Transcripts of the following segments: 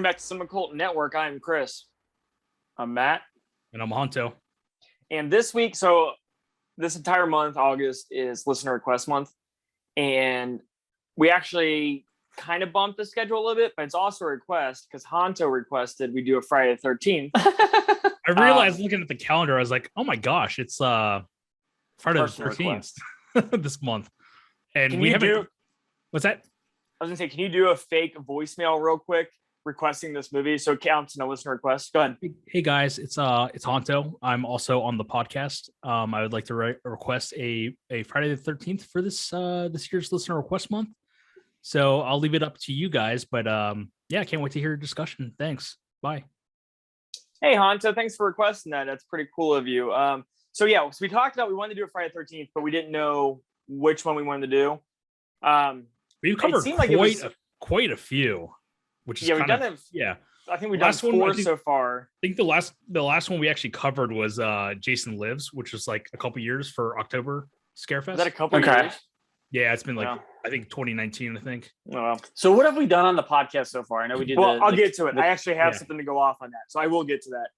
Welcome back to Cinema Cult Network. I'm Chris. I'm Matt. And I'm Honto. And this week, so this entire month, August, is listener request month. And we actually kind of bumped the schedule a little bit, but it's also a request because Honto requested we do a Friday the 13th. I realized looking at the calendar, I was like, oh my gosh, it's Friday the 13th this month. And we haven't... What's that? I was going to say, can you do a fake voicemail real quick requesting this movie so it counts in a listener request? Go ahead. Hey guys, it's Honto. I'm also on the podcast. I would like to request a Friday the 13th for this year's listener request month. So I'll leave it up to you guys, but yeah, I can't wait to hear your discussion. Thanks. Bye. Hey Honto, thanks for requesting that. That's pretty cool of you. So we talked about we wanted to do a Friday the 13th, but we didn't know which one we wanted to do. We've covered quite a few, which is we've done it. Yeah, I think we've done four so far. I think the last one we actually covered was Jason Lives, which was like a couple years for October Scarefest. Is that a couple years? Yeah, it's been like I think 2019. I think. Oh. So what have we done on the podcast so far? I know we did. Well, I'll get to it. I actually have something to go off on that, so I will get to that.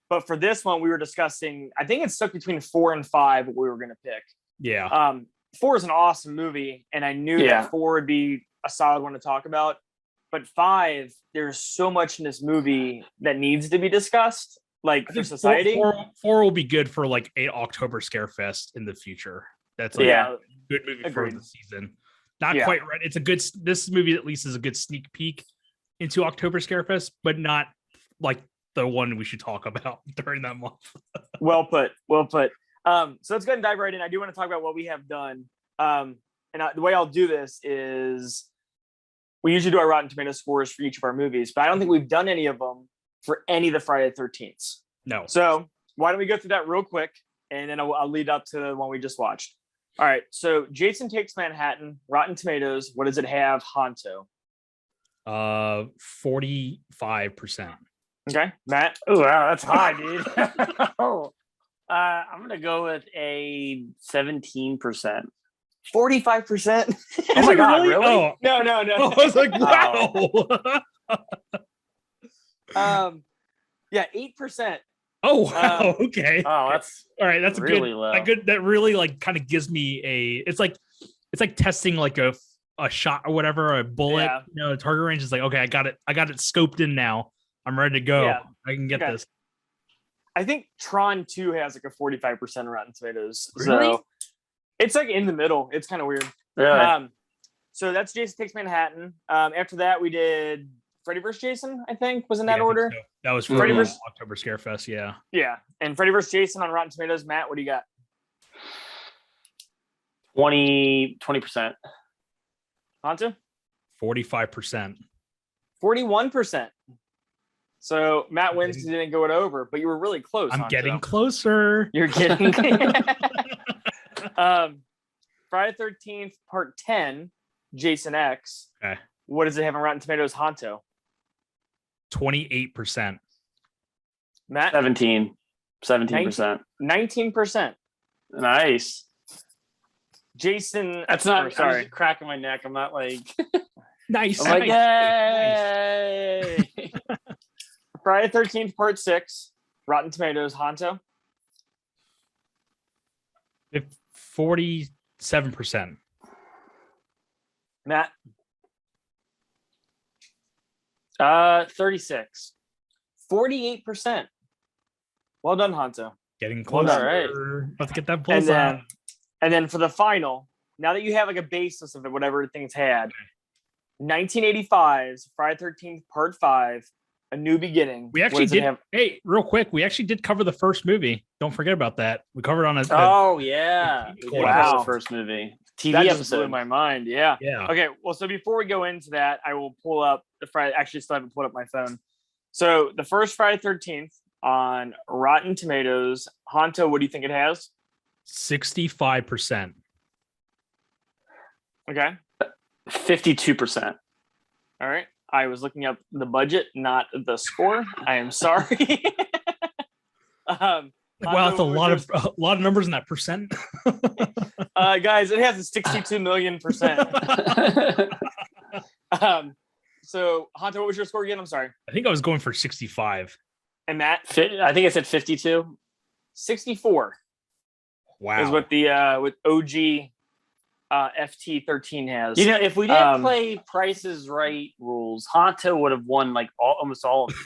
But for this one, we were discussing. I think it's stuck between 4 and 5. What we were going to pick. Yeah. 4 is an awesome movie, and I knew that 4 would be a solid one to talk about. But 5, there's so much in this movie that needs to be discussed, like for society. 4 will be good for like a October Scarefest in the future. That's like a good movie for the season. Not quite right. It's a good. This movie at least is a good sneak peek into October Scarefest, but not like the one we should talk about during that month. Well put. So let's go ahead and dive right in. I do want to talk about what we have done. The way I'll do this is we usually do our Rotten Tomato scores for each of our movies, but I don't think we've done any of them for any of the Friday the 13th. No. So why don't we go through that real quick, and then I'll lead up to the one we just watched. All right. So Jason Takes Manhattan, Rotten Tomatoes. What does it have, Honto? 45%. Okay, Matt. Oh wow, that's high, dude. I'm gonna go with a 17%. 45%. Oh my god, really? Oh. No. I was like, wow. 8%. Oh wow. Okay. Oh, that's all right. That's really a low. That really like kind of gives me it's like testing like a shot or whatever, a bullet. Yeah. You know, the target range is like, okay, I got it scoped in now. I'm ready to go. Yeah. I can get this. I think Tron 2 has like a 45% Rotten Tomatoes. Really? So it's like in the middle. It's kind of weird. Really? So that's Jason Takes Manhattan. After that, we did Freddy vs. Jason, I think, was in that order. So. That was for Freddy vs. October Scarefest, yeah. Yeah. And Freddy vs. Jason on Rotten Tomatoes. Matt, what do you got? 20%. Honto? 45%. 41%. So Matt wins because he didn't go it over, but you were really close. I'm Honto. getting closer. You're getting. Friday 13th, Part 10, Jason X. Okay. What does it have on Rotten Tomatoes, Honto? 28%. Matt? 17%. 19%. Nice. Jason. That's not. Sorry. I'm just cracking my neck. I'm not like. Nice. I'm like, nice. yay! Friday 13th, Part 6, Rotten Tomatoes, Honto? 47%. Matt? 36. 48%. Well done, Honto. Getting closer. All right. Let's get that bullseye. And then for the final, now that you have like a basis of it, whatever things had, 1985's Friday 13th, Part 5, A New Beginning. We actually did. Hey, real quick, we actually did cover the first movie. Don't forget about that. We covered on a. Oh yeah! Wow, the first movie TV that episode. Just blew my mind. Yeah. Yeah. Okay. Well, so before we go into that, I will pull up the Friday. Actually, still haven't pulled up my phone. So the first Friday 13th on Rotten Tomatoes, Honto, what do you think it has? 65%. Okay. 52%. All right. I was looking up the budget, not the score. I am sorry. Wow, that's a lot of numbers in that percent. Guys, it has a 62 million %. So Hunter, what was your score again? I'm sorry. I think I was going for 65. And Matt, I think I said 52. 64 Wow. is what the with OG FT13 has. You know, if we didn't play Price's Right rules, Honto would have won like almost all of them.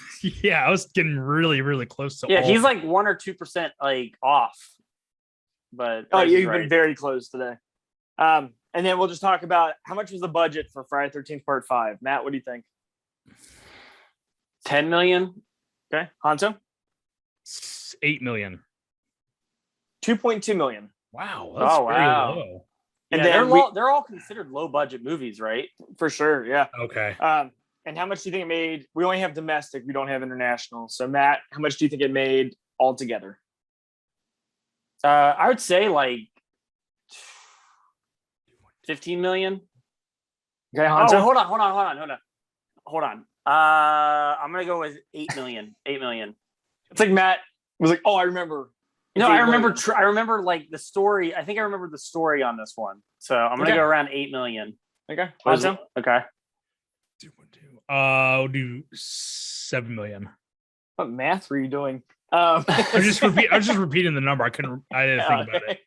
Yeah, I was getting really, really close to. Yeah, he's like 1 or 2% like off. But you've been very close today. And then we'll just talk about how much was the budget for Friday 13th Part 5. Matt, what do you think? 10 million. Okay, Hanzo? 8 million. 2.2 million. Wow. That's very low. And they're all considered low budget movies, right? For sure, yeah. Okay. And how much do you think it made? We only have domestic, we don't have international. So Matt, how much do you think it made altogether? I would say like 15 million. Okay, Hanzo? Oh, hold on. I'm gonna go with 8 million. 8 million. It's like Matt was like, "Oh, I remember." No, I remember. I remember like the story. I think I remember the story on this one. So I'm gonna go around 8 million. Okay. Okay. I'll do 7 million. What math were you doing? I was just repeating the number. I didn't think about it.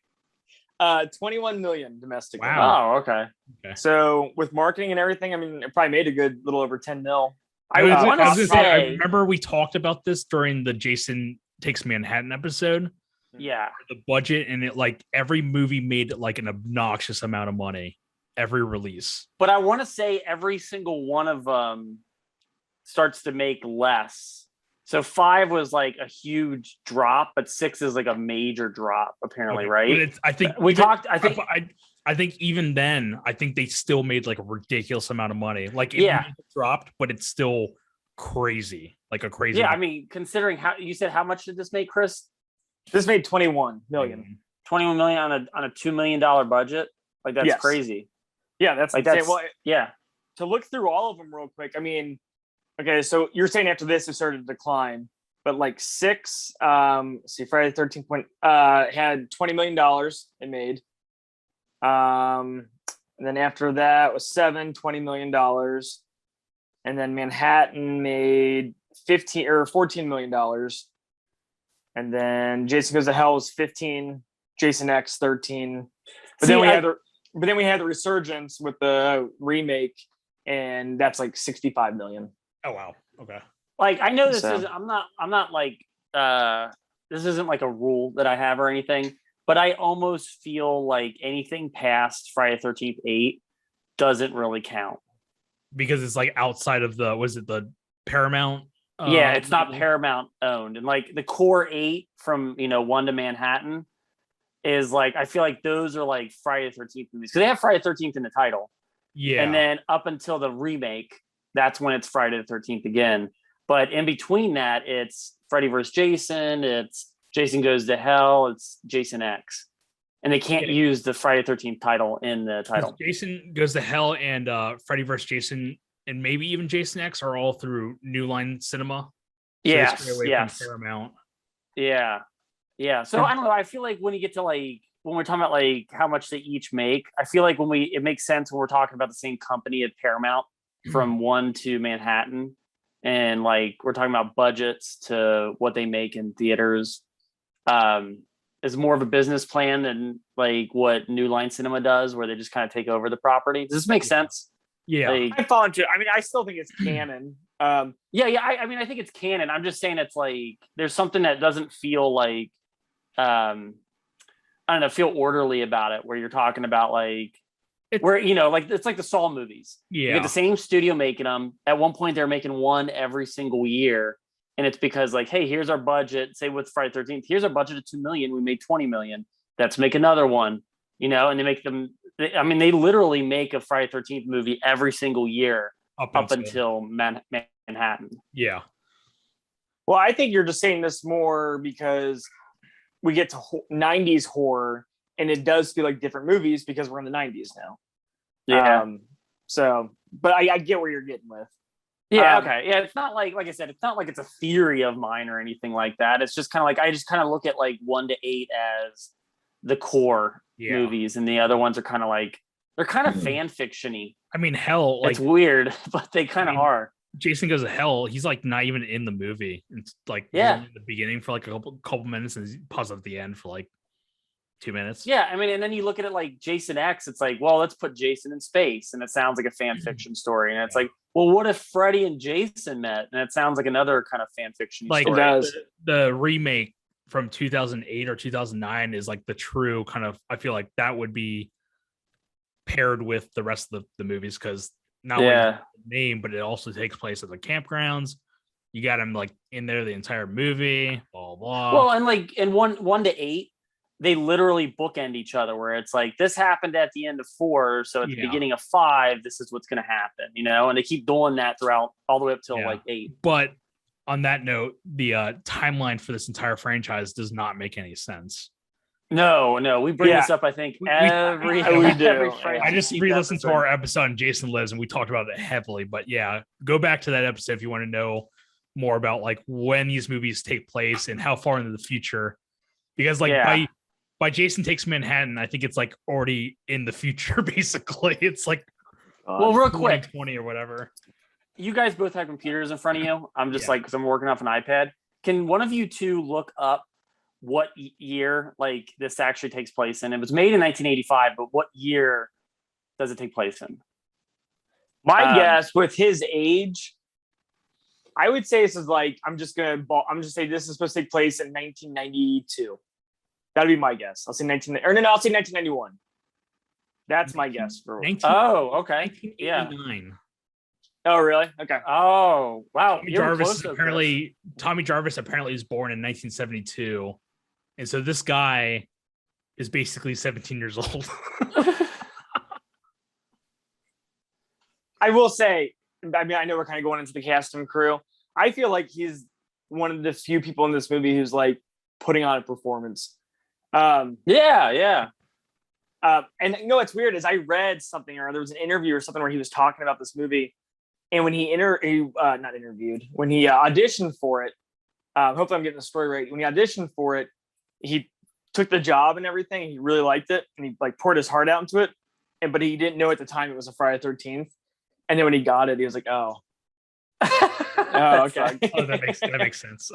21 million domestic. Wow. Oh, okay. So with marketing and everything, I mean, it probably made a good little over 10 mil. I remember we talked about this during the Jason Takes Manhattan episode. Yeah. The budget, and it like every movie made like an obnoxious amount of money, every release. But I want to say every single one of them starts to make less. So 5 was like a huge drop, but 6 is like a major drop, apparently, right? I think even then, I think they still made like a ridiculous amount of money. Like it dropped, but it's still crazy, like a crazy. Yeah, I mean, considering how you said, how much did this make, Chris? This made 21 million. 21 million on a $2 million budget. Like that's crazy. Yeah, that's like insane. Well, to look through all of them real quick. I mean, okay, so you're saying after this it started to decline, but like 6, see, Friday the 13th had $20 million it made. And then after that was 7, $20 million. And then Manhattan made $14 million. And then Jason Goes to Hell was 15, Jason X 13. But then we had the resurgence with the remake, and that's like 65 million. Oh wow. Okay. Like I know this is I'm not like this isn't like a rule that I have or anything, but I almost feel like anything past Friday the 13th 8 doesn't really count. Because it's like outside of the Paramount. Yeah, it's not Paramount owned. And like the core 8 from 1 to Manhattan is like, I feel like those are like Friday the 13th movies. Because they have Friday the 13th in the title. Yeah. And then up until the remake, that's when it's Friday the 13th again. But in between that, it's Freddy vs. Jason, it's Jason Goes to Hell, it's Jason X. And they can't use the Friday the 13th title in the title. Jason Goes to Hell and Freddy vs. Jason and maybe even Jason X are all through New Line Cinema. So yes. Paramount. Yeah. So I don't know. I feel like when you get to like when we're talking about like how much they each make, I feel like it makes sense when we're talking about the same company at Paramount from 1 to Manhattan, and like we're talking about budgets to what they make in theaters. Is more of a business plan than like what New Line Cinema does, where they just kind of take over the property. Does this make sense? Yeah, I fall into. I mean, I still think it's canon. I mean, I think it's canon. I'm just saying it's like there's something that doesn't feel like, I don't know, feel orderly about it. Where you're talking about like, like it's like the Saw movies. Yeah, you get the same studio making them. At one point, they're making one every single year, and it's because like, hey, here's our budget. Say with Friday the 13th, here's our budget of $2 million. We made $20 million. Let's make another one. And they make them. They literally make a Friday the 13th movie every single year up until Manhattan. Yeah. Well, I think you're just saying this more because we get to 90s horror, and it does feel like different movies because we're in the 90s now. Yeah. But I get where you're getting with. Yeah. Okay. Yeah. It's not like I said, it's not like it's a theory of mine or anything like that. It's just kind of like I just kind of look at like 1 to 8 as the core movies, and the other ones are kind of like They're kind of fan fiction-y. I mean, hell, it's weird, but they kind of are. Jason Goes to Hell. He's like not even in the movie. It's like he's only in the beginning for like a couple minutes, and he pauses at the end for like 2 minutes. Yeah, I mean, and then you look at it like Jason X. It's like, well, let's put Jason in space, and it sounds like a fan fiction story. And it's like, well, what if Freddy and Jason met? And it sounds like another kind of fan fiction story. Like the remake from 2008 or 2009 is like the true kind of. I feel like that would be paired with the rest of the movies because not only the name, but it also takes place at the campgrounds. You got him like in there the entire movie. Blah blah. Well, and like in 1 to 8. They literally bookend each other where it's like this happened at the end of 4. So at the beginning of 5, this is what's going to happen, and they keep doing that throughout all the way up till like 8. But on that note, the timeline for this entire franchise does not make any sense. No, we bring this up. I think every do. I just re-listened to our episode on Jason Lives and we talked about it heavily, but go back to that episode if you want to know more about like when these movies take place and how far into the future, because like by Jason Takes Manhattan, I think it's like already in the future. Basically, it's like real quick, 20 or whatever. You guys both have computers in front of you. I'm just like, because I'm working off an iPad. Can one of you two look up what year like this actually takes place in? It was made in 1985, but what year does it take place in? My guess with his age, I would say this is like I'm just say this is supposed to take place in 1992. That'd be my guess. I'll say 1991. That's my guess for. Okay. 1989. Oh, really? Okay. Oh, wow. Tommy Jarvis apparently was born in 1972, and so this guy is basically 17 years old. I will say, I mean, I know we're kind of going into the cast and crew. I feel like he's one of the few people in this movie who's like putting on a performance. And what's weird is I read something or there was an interview or something where he was talking about this movie, and when he when he auditioned for it, hopefully I'm getting the story right. When he auditioned for it, he took the job and everything. And he really liked it, and he like poured his heart out into it. But he didn't know at the time it was a Friday 13th. And then when he got it, he was like, "Oh, okay, that makes sense."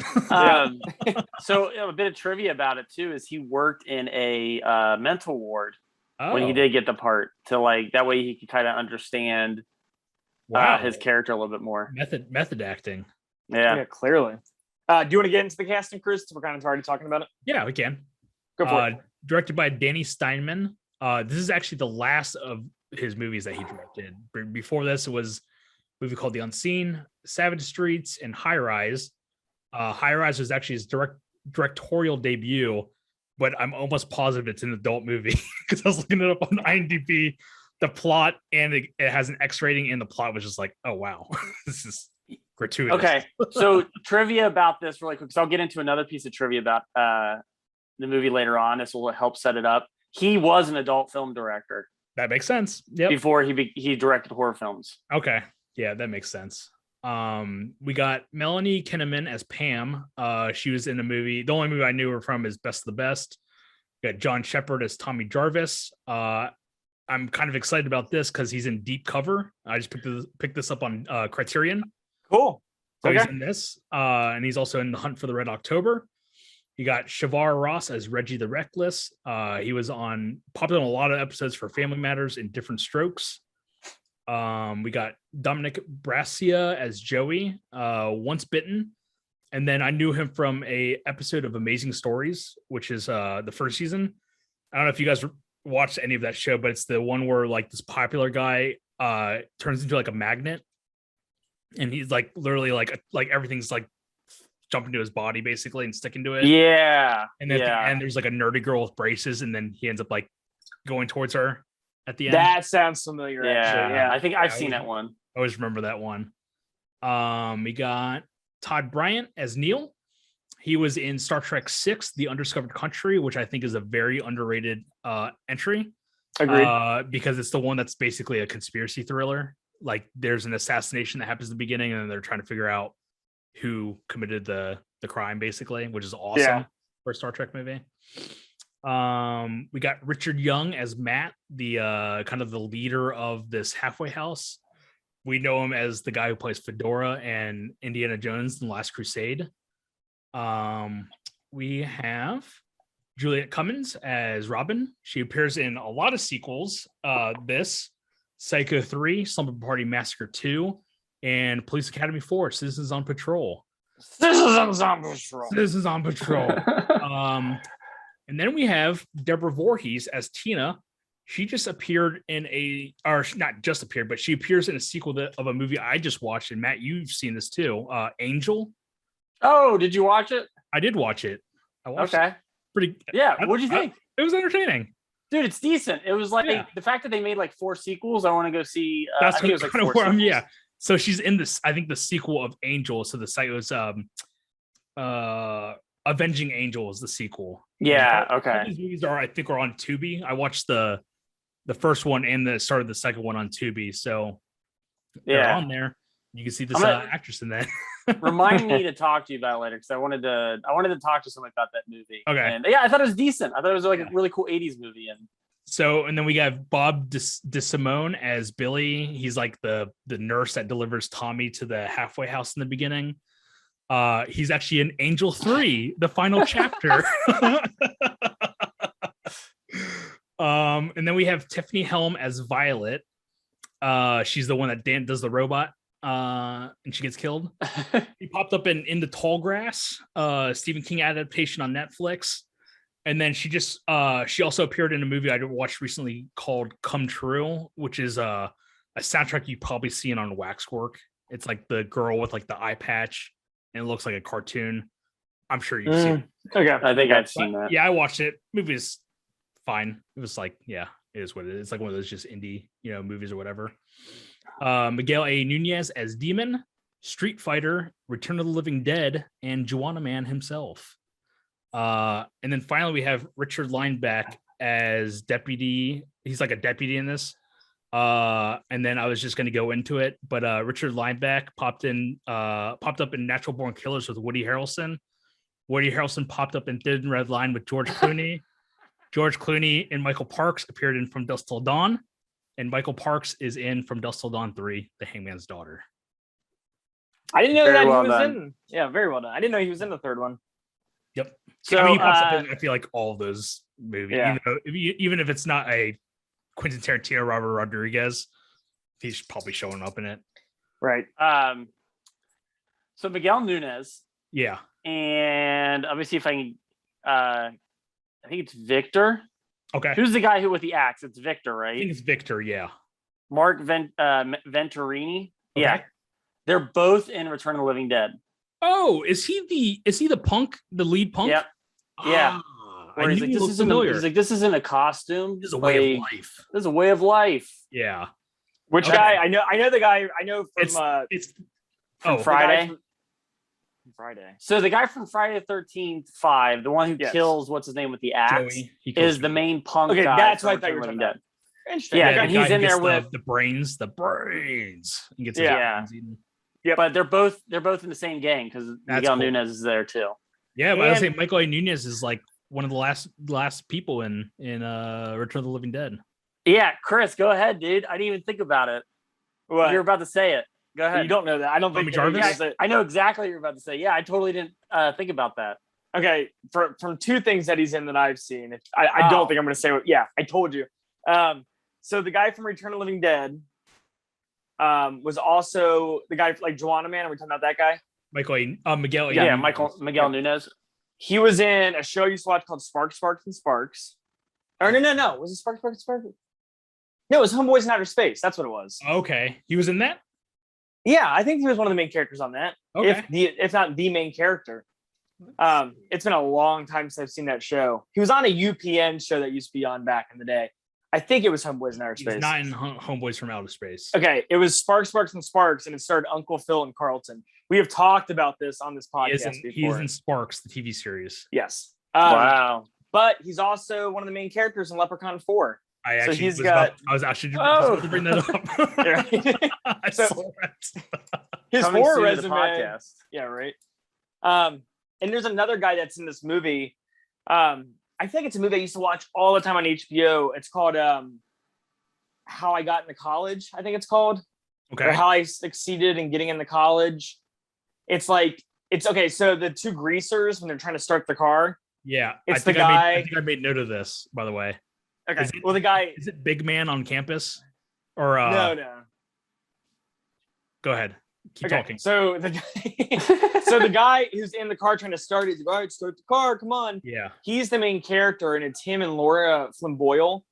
So a bit of trivia about it too is he worked in a mental ward when he did get the part, to like that way he could kind of understand his character a little bit more. Method acting. Yeah, clearly. Do you want to get into the cast and crew? We're kind of already talking about it. Yeah, we can. Go for it. Directed by Danny Steinmann. This is actually the last of his movies that he directed. Before this, it was a movie called The Unseen, Savage Streets, and High Rise. High Rise was actually his directorial debut, but I'm almost positive it's an adult movie because I was looking it up on IMDb. The plot and it has an X rating, and the plot was just like, oh wow, this is gratuitous. Okay, so trivia about this really quick, because I'll get into another piece of trivia about the movie later on. This will help set it up. He was an adult film director. That makes sense. Yep. Before he directed horror films. Okay, yeah, that makes sense. We got Melanie Kinnaman as Pam. She was in a movie. The only movie I knew her from is Best of the Best. We got John Shepard as Tommy Jarvis. I'm kind of excited about this because he's in Deep Cover. I just picked this up on Criterion. Cool. So he's in this, and he's also in The Hunt for the Red October. You got Shavar Ross as Reggie the Reckless. He was popular on a lot of episodes for Family Matters in Different Strokes. We got Dominick Brascia as Joey, Once Bitten. And then I knew him from a episode of Amazing Stories, which is the first season. I don't know if you guys watched any of that show, but it's the one where like this popular guy turns into like a magnet. And he's like literally like everything's like jumping to his body basically and sticking to it. Yeah. And then at the end, there's like a nerdy girl with braces, and then he ends up like going towards her at the end. That sounds familiar. Yeah. Actually. Yeah. I think I've seen that one. I always remember that one. We got Todd Bryant as Neil. He was in Star Trek VI, The Undiscovered Country, which I think is a very underrated entry. Agreed. Because it's the one that's basically a conspiracy thriller. Like there's an assassination that happens at the beginning, and then they're trying to figure out who committed the crime, basically, which is awesome for a Star Trek movie. We got Richard Young as Matt, the kind of the leader of this halfway house. We know him as the guy who plays Fedora and Indiana Jones in The Last Crusade. We have Juliette Cummins as Robin. She appears in a lot of sequels. This, Psycho 3, Slumber Party Massacre 2, and Police Academy 4, Citizens on Patrol. Citizens on Patrol. Citizens on Patrol. And then we have Deborah Voorhees as Tina. She just appeared in not just appeared, but she appears in a sequel of a movie I just watched. And Matt, you've seen this too. Angel. Oh, did you watch it? I did watch it. I watched okay. It. Pretty. Yeah. What'd you think? It was entertaining. Dude, it's decent. It was like the fact that they made like 4 sequels. I want to go see. That's I think it was like 4 where sequels. So she's in this. I think the sequel of Angel. So the site was Avenging Angel is the sequel. Yeah. All Okay. these movies are on Tubi. I watched the first one and the start of the second one on Tubi. So they're on there. You can see this actress in that. Remind me to talk to you about it later because I wanted to talk to someone about that movie. Okay. And yeah, I thought it was decent. I thought it was like a really cool 80s movie. And then we got Bob DeSimone as Billy. He's like the nurse that delivers Tommy to the halfway house in the beginning. He's actually in Angel 3, the final chapter. And then we have Tiffany Helm as Violet. She's the one that Dan does the robot. And she gets killed. He popped up in The Tall Grass, Stephen King adaptation on Netflix. And then she also appeared in a movie I watched recently called Come True, which is a soundtrack you've probably seen on Waxwork. It's like the girl with like the eye patch and it looks like a cartoon. I'm sure you've seen it. Okay. I think I've seen that. Yeah, I watched it. Movie is fine. It was like, it is what it is. It's like one of those just indie, movies or whatever. Miguel Nunez as Demon, Street Fighter, Return of the Living Dead, and Juana Man himself. And then finally we have Richard Lineback as deputy. He's like a deputy in this. And then I was just going to go into it, but Richard Lineback popped up in Natural Born Killers with Woody Harrelson. Woody Harrelson popped up in Thin Red Line with George Clooney. George Clooney and Michael Parks appeared in From Dusk Till Dawn. And Michael Parks is in From Dusk Till Dawn 3, The Hangman's Daughter. I didn't know that he was in. Yeah, very well done. I didn't know he was in the third one. Yep. So he pops up in, I feel like all of those movies, Yeah. even if it's not a Quentin Tarantino, Robert Rodriguez, he's probably showing up in it. Right. So Miguel Nunez. Yeah. And obviously, if I can, I think it's Victor. Okay. Who's the guy with the axe? It's Victor, I right? think it's Victor. Yeah. Mark Venturini. Okay. Yeah. They're both in Return of the Living Dead. Oh, is he the punk, the lead punk? Yep. Yeah. I he's knew like, he looked familiar. this isn't a costume. This is a way of life. This is a way of life. Yeah. Which guy? I know the guy. I know from from Friday. Friday. So the guy from Friday the 13th 5, the one who kills what's his name with the axe, Joey, is the main punk guy. Okay, that's what I thought you were talking about. Interesting. Yeah, okay. and he's in there with the brains. He gets his brains eaten. Yeah, but they're both in the same gang because Miguel Nunez is there too. Yeah, but I was saying Michael A. Nunez is like one of the last people in Return of the Living Dead. Yeah, Chris, go ahead, dude. I didn't even think about it. What? You're about to say it. Go ahead. You don't know that. I don't think Jarvis. Yeah, I know exactly what you're about to say. Yeah, I totally didn't think about that. Okay, from 2 things that he's in that I've seen. I don't think I'm going to say what. Yeah, I told you. So the guy from Return of the Living Dead was also the guy like Juana Man. Are we talking about that guy? Miguel. Yeah, Miguel Nunez. He was in a show I used to watch called Sparks, Sparks, and Sparks. Or no. Was it Sparks, Sparks, and Sparks? No, it was Homeboys in Outer Space. That's what it was. Okay. He was in that? Yeah, I think he was one of the main characters on that. Okay. If not the main character. It's been a long time since I've seen that show. He was on a UPN show that used to be on back in the day. I think it was Homeboys in Outer Space. He's not in Homeboys from Outer Space. Okay, it was Sparks, Sparks, and Sparks, and it starred Uncle Phil and Carlton. We have talked about this on this podcast before. He's in Sparks, the TV series. Yes. Wow. But he's also one of the main characters in Leprechaun 4. I was actually Oh. to bring that up. I So- saw that. His Coming horror soon to resume. the podcast. Yeah, right. And there's another guy that's in this movie. I feel like it's a movie I used to watch all the time on HBO. It's called How I Got into College, I think it's called. Okay. Or How I Succeeded in Getting into College. It's like, it's okay. So the two greasers, when they're trying to start the car. Yeah. It's the the guy. I think I made note of this, by the way. Okay. Well, the guy. Is it Big Man on Campus? Or No. Go ahead. Keep talking. So the guy who's in the car trying to start it, he's like, all right, start the car. Come on. Yeah. He's the main character, and it's him and Laura Flynn Boyle,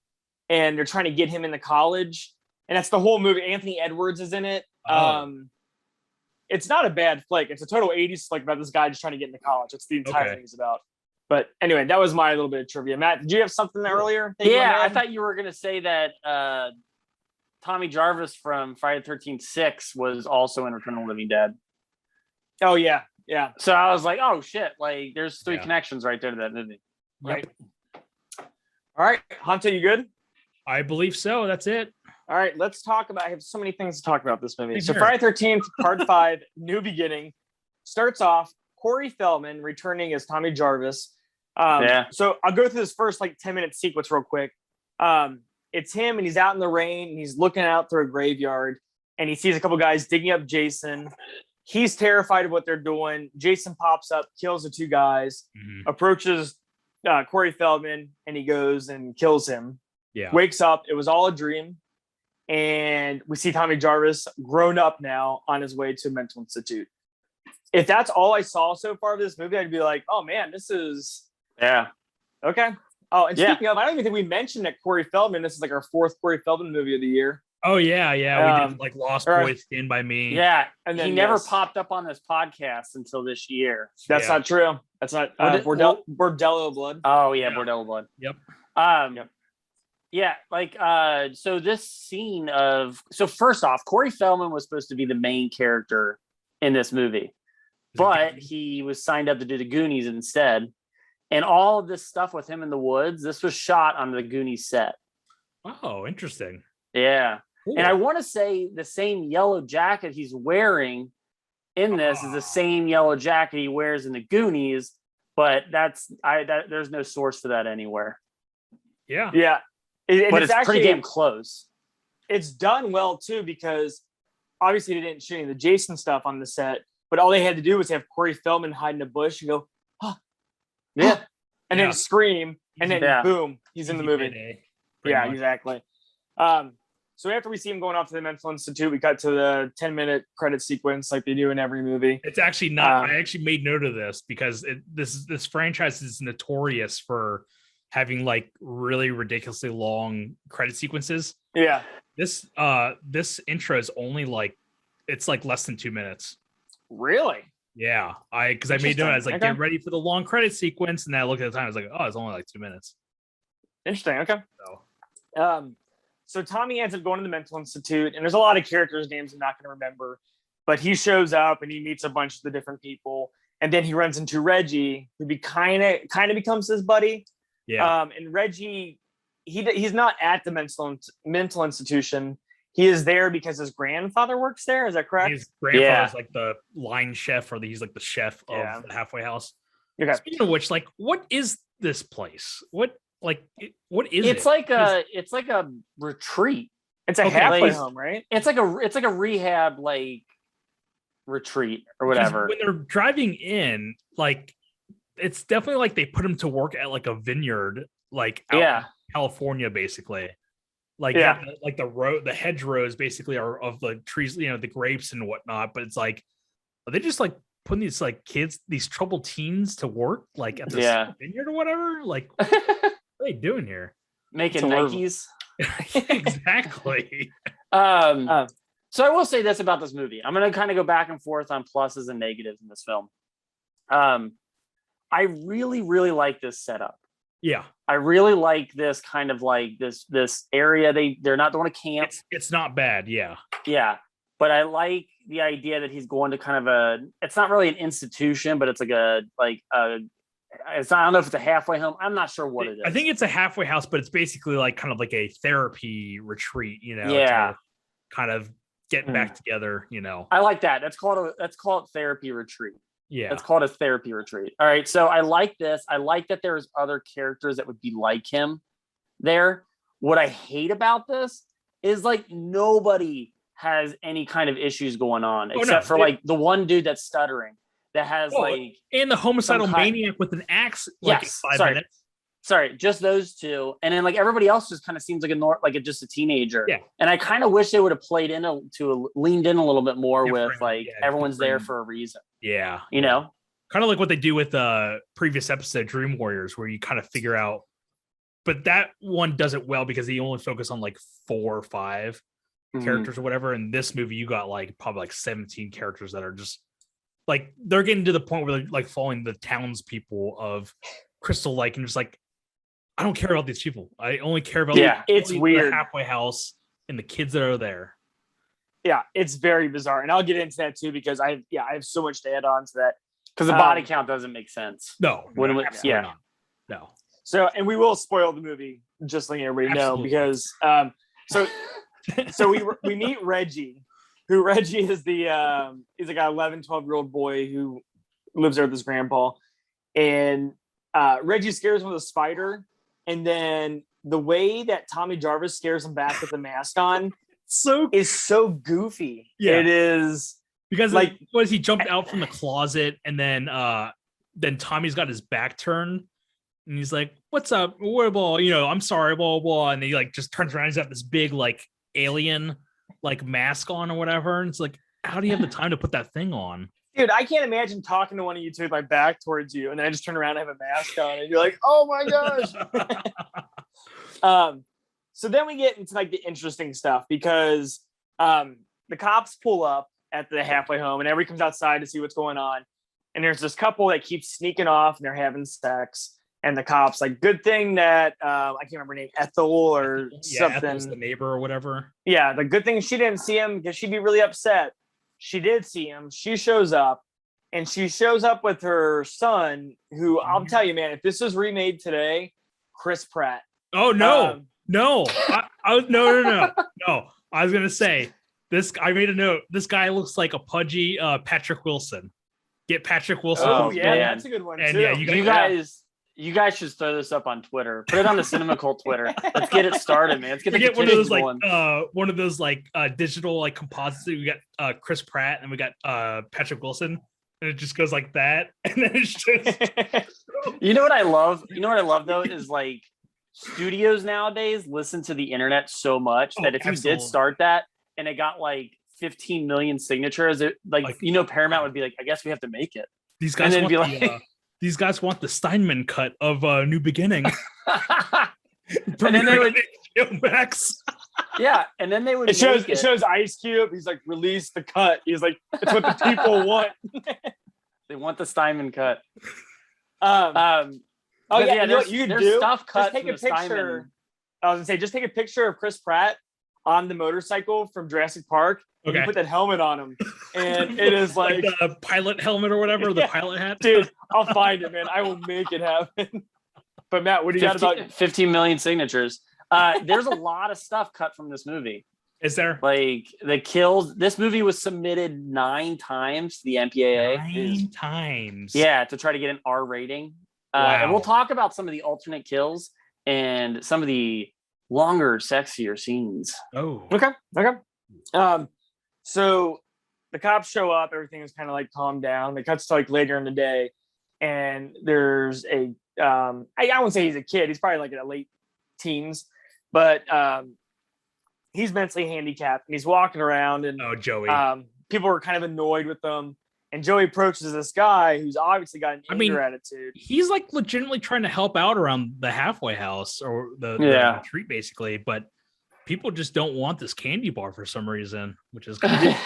and they're trying to get him into college. And that's the whole movie. Anthony Edwards is in it. Oh. It's not a bad flick. It's a total 80s flick about this guy just trying to get into college. That's the entire thing is about. But anyway, that was my little bit of trivia. Matt, did you have something there earlier? Yeah, I thought you were going to say that Tommy Jarvis from Friday the 13th 6 was also in Return of the Living Dead. Oh, yeah. So I was like, oh, shit. Like, there's three connections right there to that movie. Right. All right. Hunter, you good? I believe so. That's it. All right. Let's talk about, I have so many things to talk about this movie. So Friday the 13th, Part 5, New Beginning, starts off Corey Feldman returning as Tommy Jarvis. So I'll go through this first 10-minute sequence real quick. It's him, and he's out in the rain, and he's looking out through a graveyard, and he sees a couple guys digging up Jason. He's terrified of what they're doing. Jason pops up, kills the two guys, approaches Corey Feldman, and he goes and kills him. Yeah. Wakes up. It was all a dream. And we see Tommy Jarvis grown up now on his way to a mental institute. If that's all I saw so far of this movie, I'd be like, oh man, this is okay. Oh, and speaking of, I don't even think we mentioned that Corey Feldman. This is our fourth Corey Feldman movie of the year. Oh yeah. We did Lost Boys, Stand By Me. Yeah, and then he never popped up on this podcast until this year. That's not true. That's not Bordello Blood. Oh yeah, Bordello Blood. Yep. Yeah, so this scene so first off, Corey Feldman was supposed to be the main character in this movie, but he was signed up to do the Goonies instead. And all of this stuff with him in the woods, this was shot on the Goonies set. Oh, interesting. Yeah. Cool. And I want to say the same yellow jacket he's wearing in this is the same yellow jacket he wears in the Goonies, but there's no source for that anywhere. Yeah. Yeah. But it's actually pretty damn close. It's done well too, because obviously they didn't shoot any of the Jason stuff on the set, but all they had to do was have Corey Feldman hide in a bush and go, and then scream, and then boom, he's in the movie. Yeah, exactly. So after we see him going off to the mental institute, we cut to the 10-minute credit sequence like they do in every movie. It's actually not. I actually made note of this because this franchise is notorious for having really ridiculously long credit sequences. Yeah. This intro is only it's less than 2 minutes. Really? Yeah. Because I made note, I was get ready for the long credit sequence, and then I looked at the time, I was like, oh, it's only 2 minutes. Interesting. Okay. So Tommy ends up going to the mental institute, and there's a lot of characters' names I'm not going to remember, but he shows up and he meets a bunch of the different people, and then he runs into Reggie, who kind of becomes his buddy. Yeah. And Reggie, he's not at the mental institution. He is there because his grandfather works there. Is that correct? His grandfather's the line chef, or he's the chef of the halfway house. Okay. Speaking of which, what is this place? What is it? It's like a retreat. It's a halfway home, right? It's like a rehab retreat or whatever. When they're driving in, it's definitely they put him to work at a vineyard, out in California, basically. The road, the hedgerows basically are of the trees, the grapes and whatnot. But it's are they just putting these kids, these troubled teens to work at this vineyard or whatever? What are they doing here? Making Nikes. Exactly. So I will say this about this movie. I'm going to kind of go back and forth on pluses and negatives in this film. I really, really like this setup. Yeah. I really like this kind of this area. They're not doing a camp. It's not bad. Yeah. Yeah. But I like the idea that he's going to kind of it's not really an institution, but it's I don't know if it's a halfway home. I'm not sure what it is. I think it's a halfway house, but it's basically kind of a therapy retreat, to kind of get back together, I like that. Let's call it therapy retreat. Yeah. It's called a therapy retreat. All right. So I like this. I like that there's other characters that would be like him there. What I hate about this is like nobody has any kind of issues going on except for like the one dude that's stuttering that has and the homicidal maniac with an axe. Yes. 5 minutes. Sorry, just those two, and then like everybody else just kind of seems like just a teenager. Yeah, and I kind of wish they would have leaned in a little bit more with everyone's there for a reason. Yeah, you know, kind of like what they do with the previous episode, Dream Warriors, where you kind of figure out. But that one does it well because he only focused on like 4 or 5 characters or whatever. In this movie, you got like probably like 17 characters that are just like they're getting to the point where they're like following the townspeople of Crystal Lake and just like. I don't care about these people. I only care about it's weird. The halfway house and the kids that are there. Yeah, it's very bizarre, and I'll get into that too because I have so much to add on to that because the body count doesn't make sense. No, not. No. So, and we will spoil the movie just letting everybody know because so we meet Reggie, who is the he's like an 11, 12-year-old boy who lives there with his grandpa, and Reggie scares him with a spider. And then the way that Tommy Jarvis scares him back with the mask on is so goofy. Yeah. It is because like he jumped out from the closet and then Tommy's got his back turned and he's like, "What's up? What ball? I'm sorry, blah blah." And he like just turns around. He's got this big like alien like mask on or whatever. And it's like, how do you have the time to put that thing on? Dude, I can't imagine talking to one of you two with my back towards you, and then I just turn around and have a mask on, and you're like, "Oh my gosh!" So then we get into like the interesting stuff because the cops pull up at the halfway home, and everybody comes outside to see what's going on. And there's this couple that keeps sneaking off, and they're having sex. And the cops like, "Good thing that I can't remember her name, Ethel or something, Ethel's the neighbor or whatever." Yeah, the good thing she didn't see him because she'd be really upset. She did see him. She shows up, and she shows up with her son, who I'll tell you, man, if this was remade today, Chris Pratt. Oh no, no, no. I was gonna say this. I made a note. This guy looks like a pudgy Patrick Wilson. Get Patrick Wilson. Oh yeah, that's a good one too. Yeah, you guys should throw this up on Twitter. Put it on the Cinema Cult Twitter. Let's get it started, man. Let's get one of those digital like composites. We got Chris Pratt and we got Patrick Wilson, and it just goes like that. And then it's just You know what I love? Though is like studios nowadays listen to the internet so much that if you did start that and it got like 15 million signatures, Paramount would be like, I guess we have to make it. These guys want these guys want the Steinmann cut of New Beginning. And then they would Max. Yeah, and then they would. It shows Ice Cube. He's like, release the cut. He's like, it's what the people want. They want the Steinmann cut. You can do stuff cut. Just take a picture. I was gonna say, just take a picture of Chris Pratt on the motorcycle from Jurassic Park. And you put that helmet on him, and it is like the pilot helmet or whatever, the pilot hat. Dude, I'll find it, man. I will make it happen. But Matt, what do you got about 15 million signatures? There's a lot of stuff cut from this movie. Is there? Like the kills. This movie was submitted 9 times to the MPAA. 9 times. Yeah, to try to get an R rating. And we'll talk about some of the alternate kills and some of the longer, sexier scenes. Oh. Okay. So the cops show up. Everything is kind of like calmed down. It cuts to like later in the day, and there's a I wouldn't say he's a kid. He's probably like in the late teens, but he's mentally handicapped, and he's walking around. And Joey. People are kind of annoyed with him. And Joey approaches this guy who's obviously got an anger attitude. He's like legitimately trying to help out around the halfway house or the retreat, basically, but people just don't want this candy bar for some reason, which is kind of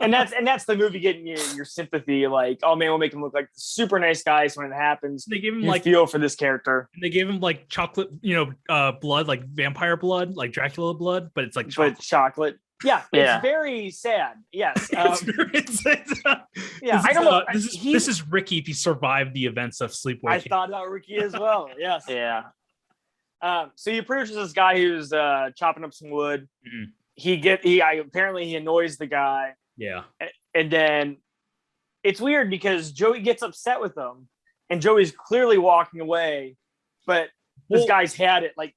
and that's the movie getting your sympathy. Like, oh man, we'll make him look like the super nice guy. So when it happens, they give him you feel for this character. They gave him like chocolate, blood, like vampire blood, like Dracula blood, but it's like chocolate. Yeah, it's very sad. Yes. I don't know. This is Ricky if he survived the events of Sleepwalking. I thought about Ricky as well. Yes. Yeah. So he approaches this guy who's chopping up some wood. Mm-hmm. Apparently he annoys the guy. Yeah. And then it's weird because Joey gets upset with them, and Joey's clearly walking away, but this guy's had it. Like,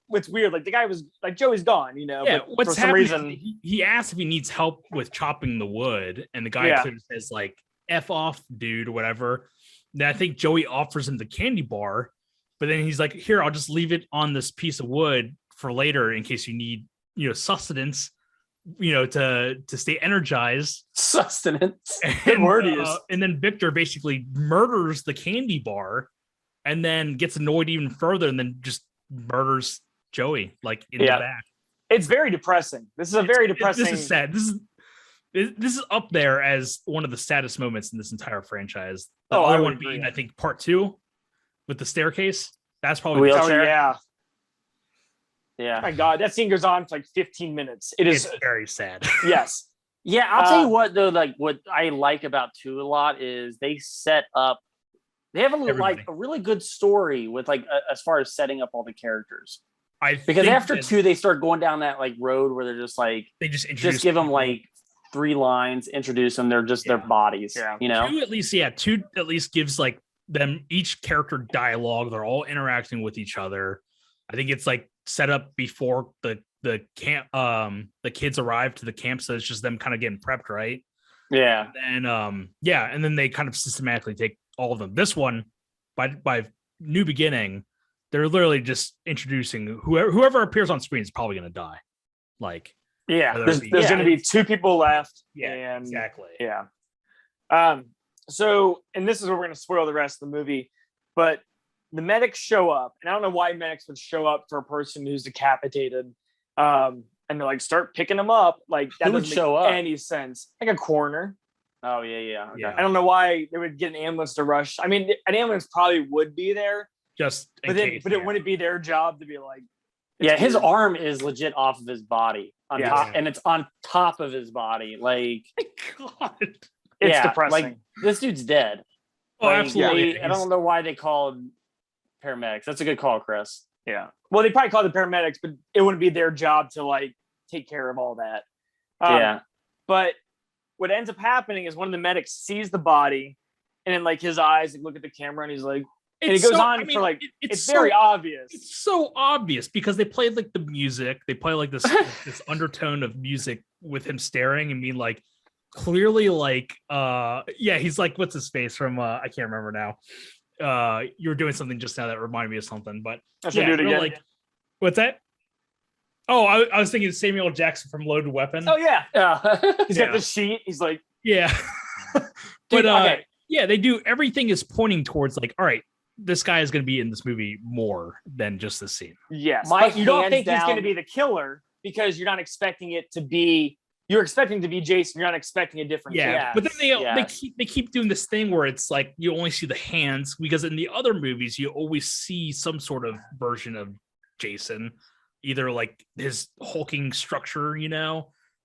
it's weird. Like the guy was like Joey's gone, you know. Yeah, but what's for some happening? reason, He asks if he needs help with chopping the wood, and the guy clearly says like "F off, dude" or whatever. Then I think Joey offers him the candy bar, but then he's like, "Here, I'll just leave it on this piece of wood for later in case you need, sustenance, to stay energized." Sustenance. And then Victor basically murders the candy bar, and then gets annoyed even further, and then just murders Joey like in the back. It's very depressing. This is a very depressing. This is sad. This is up there as one of the saddest moments in this entire franchise. The other one being, I think, part 2 with the staircase. That's probably wheelchair. Yeah. Oh my God, that scene goes on for like 15 minutes. It's very sad. Yes. Yeah, I'll tell you what though. Like what I like about 2 a lot is they set up. They have a really good story with as far as setting up all the characters. Because after 2, they start going down that like road where they're just like they just give them like 3 lines, introduce them. They're just their bodies. Yeah. 2 at least gives like them each character dialogue. They're all interacting with each other. I think it's like set up before the camp. The kids arrive to the camp, so it's just them kind of getting prepped, right? Yeah. And and then they kind of systematically take all of them. This one, by New Beginning, they're literally just introducing whoever appears on screen is probably going to die. Like, there's going to be 2 people left. Yeah, exactly. Yeah. So, and this is where we're going to spoil the rest of the movie, but the medics show up, and I don't know why medics would show up for a person who's decapitated. And they're like, start picking them up. Like, that doesn't make any sense. Like a coroner. Oh, yeah. Okay. I don't know why they would get an ambulance to rush. I mean, an ambulance probably would be there. But it wouldn't be their job to be like. Yeah, his arm is legit off of his body on top, and it's on top of his body. Like, God, it's depressing. Like, this dude's dead. Oh, absolutely. I don't know why they called paramedics. That's a good call, Chris. Yeah. Well, they probably called the paramedics, but it wouldn't be their job to like take care of all that. But what ends up happening is one of the medics sees the body, and then like his eyes look at the camera, and he's like, and it goes on for like it's very obvious. It's so obvious because they played like the music. They play like this this undertone of music with him staring and being like clearly like he's like, what's his face from I can't remember now. You were doing something just now that reminded me of something, but I should do it again. Like, what's that? Oh, I was thinking Samuel Jackson from Loaded Weapon. Oh yeah. He's got the sheet. He's like, yeah. But they do, everything is pointing towards like, all right, this guy is going to be in this movie more than just this scene. Yes, but you don't think he's going to be the killer because you're not expecting it to be. You're expecting to be Jason. You're not expecting a different. Yeah, but then they keep doing this thing where it's like you only see the hands, because in the other movies you always see some sort of version of Jason, either like his hulking structure,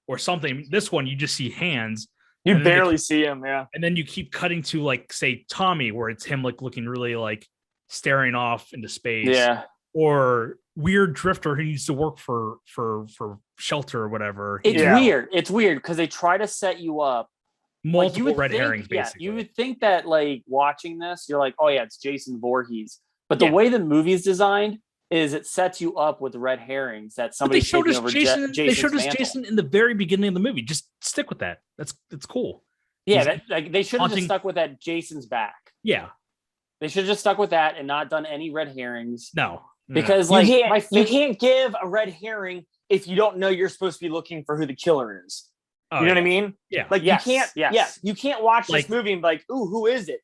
or something. This one you just see hands. You barely see him, yeah. And then you keep cutting to like, say, Tommy, where it's him like looking really like staring off into space. Yeah. Or weird drifter who used to work for shelter or whatever. It's weird. It's weird because they try to set you up. Multiple red herrings, basically. You would think that like watching this, you're like, oh yeah, it's Jason Voorhees. But the way the movie's designed is it sets you up with red herrings that somebody showed us Jason. They showed us Jason in the very beginning of the movie. Just stick with that. That's cool. Yeah, they should have just stuck with that. Jason's back. Yeah, they should have just stuck with that and not done any red herrings. No, because you can't give a red herring if you don't know you're supposed to be looking for who the killer is. You know what I mean? Yeah. Like you can't. Yes. You can't watch this movie and be like, "Ooh, who is it?"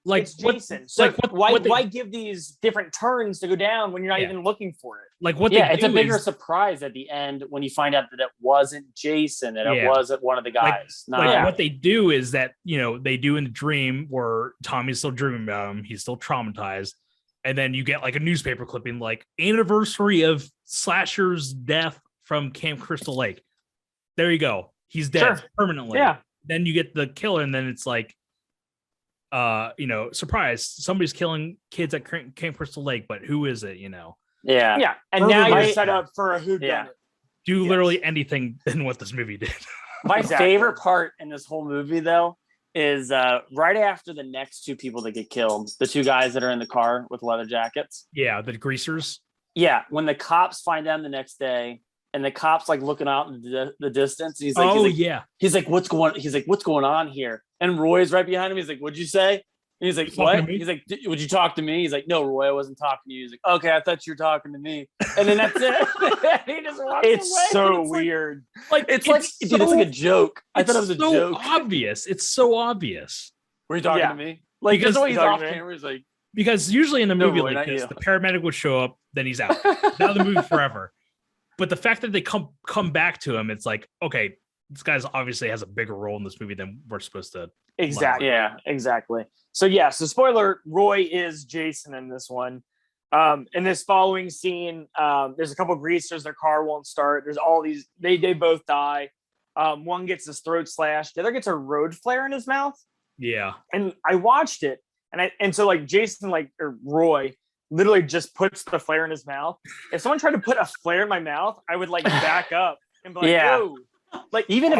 Like it's Jason. So why give these different turns to go down when you're not even looking for it? Like what? Yeah, it's a bigger surprise at the end when you find out that it wasn't Jason and it wasn't one of the guys. What they do is that they do in the dream where Tommy's still dreaming about him. He's still traumatized, and then you get like a newspaper clipping like anniversary of Slasher's death from Camp Crystal Lake. There you go. He's dead permanently. Yeah. Then you get the killer, and then it's like, surprise, somebody's killing kids at Camp Crystal Lake, but who is it? Yeah. And now you're set up for a whodunit. Do literally anything than what this movie did. My favorite part in this whole movie, though, is right after the next two people that get killed, the two guys that are in the car with leather jackets. Yeah, the greasers. Yeah, when the cops find them the next day, and the cops like looking out in the distance, he's like, he's like, what's going on here? And Roy's right behind him. He's like, what'd you say? And he's like, what? He's like, would you talk to me? He's like, no, Roy, I wasn't talking to you. He's like, okay, I thought you were talking to me. And then that's it. He just walks away. It's so weird. It's like a joke. I thought it was a joke. Obvious. It's so obvious. Were you talking to me? Like, because the way he's off camera, he's like, because usually in a movie Roy, like this, the paramedic would show up, then he's out. Now the movie forever. But the fact that they come back to him, it's like, okay, this guy's obviously has a bigger role in this movie than we're supposed to. Exactly. Yeah, exactly. So so spoiler, Roy is Jason in this one. In this following scene, there's a couple of greasers, their car won't start. There's all these, they both die. One gets his throat slashed, the other gets a road flare in his mouth. Yeah. And I watched it, and so like Jason, or Roy, literally just puts the flare in his mouth. If someone tried to put a flare in my mouth, I would like back up and be like, whoa. Like, even if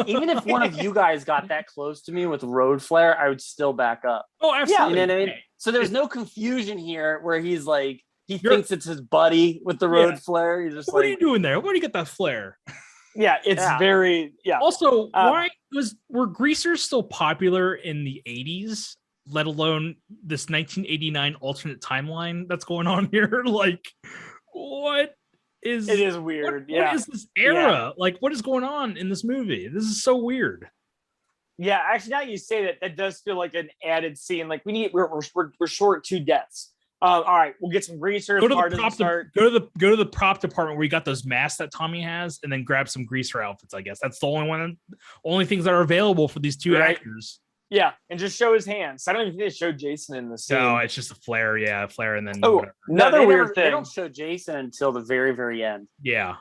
even if one of you guys got that close to me with road flare, I would still back up. Oh, absolutely. You know what I mean? So there's no confusion here where he's like, he thinks it's his buddy with the road flare. He's just what are you doing there? Where do you get that flare? Yeah, it's very Also, were greasers still popular in the 80s, let alone this 1989 alternate timeline that's going on here? Like, what is it is weird. What is this era? Like, what is going on in this movie? This is so weird. Yeah, actually, now you say that does feel like an added scene. Like we're short 2 deaths. All right, we'll get some greasers. Go to the prop department where you got those masks that Tommy has, and then grab some greaser outfits. I guess that's the only things that are available for these two actors. Yeah, and just show his hands. I don't even think they showed Jason in the scene. No, it's just a flare. Yeah, a flare, and then another weird thing. They don't show Jason until the very, very end. Yeah.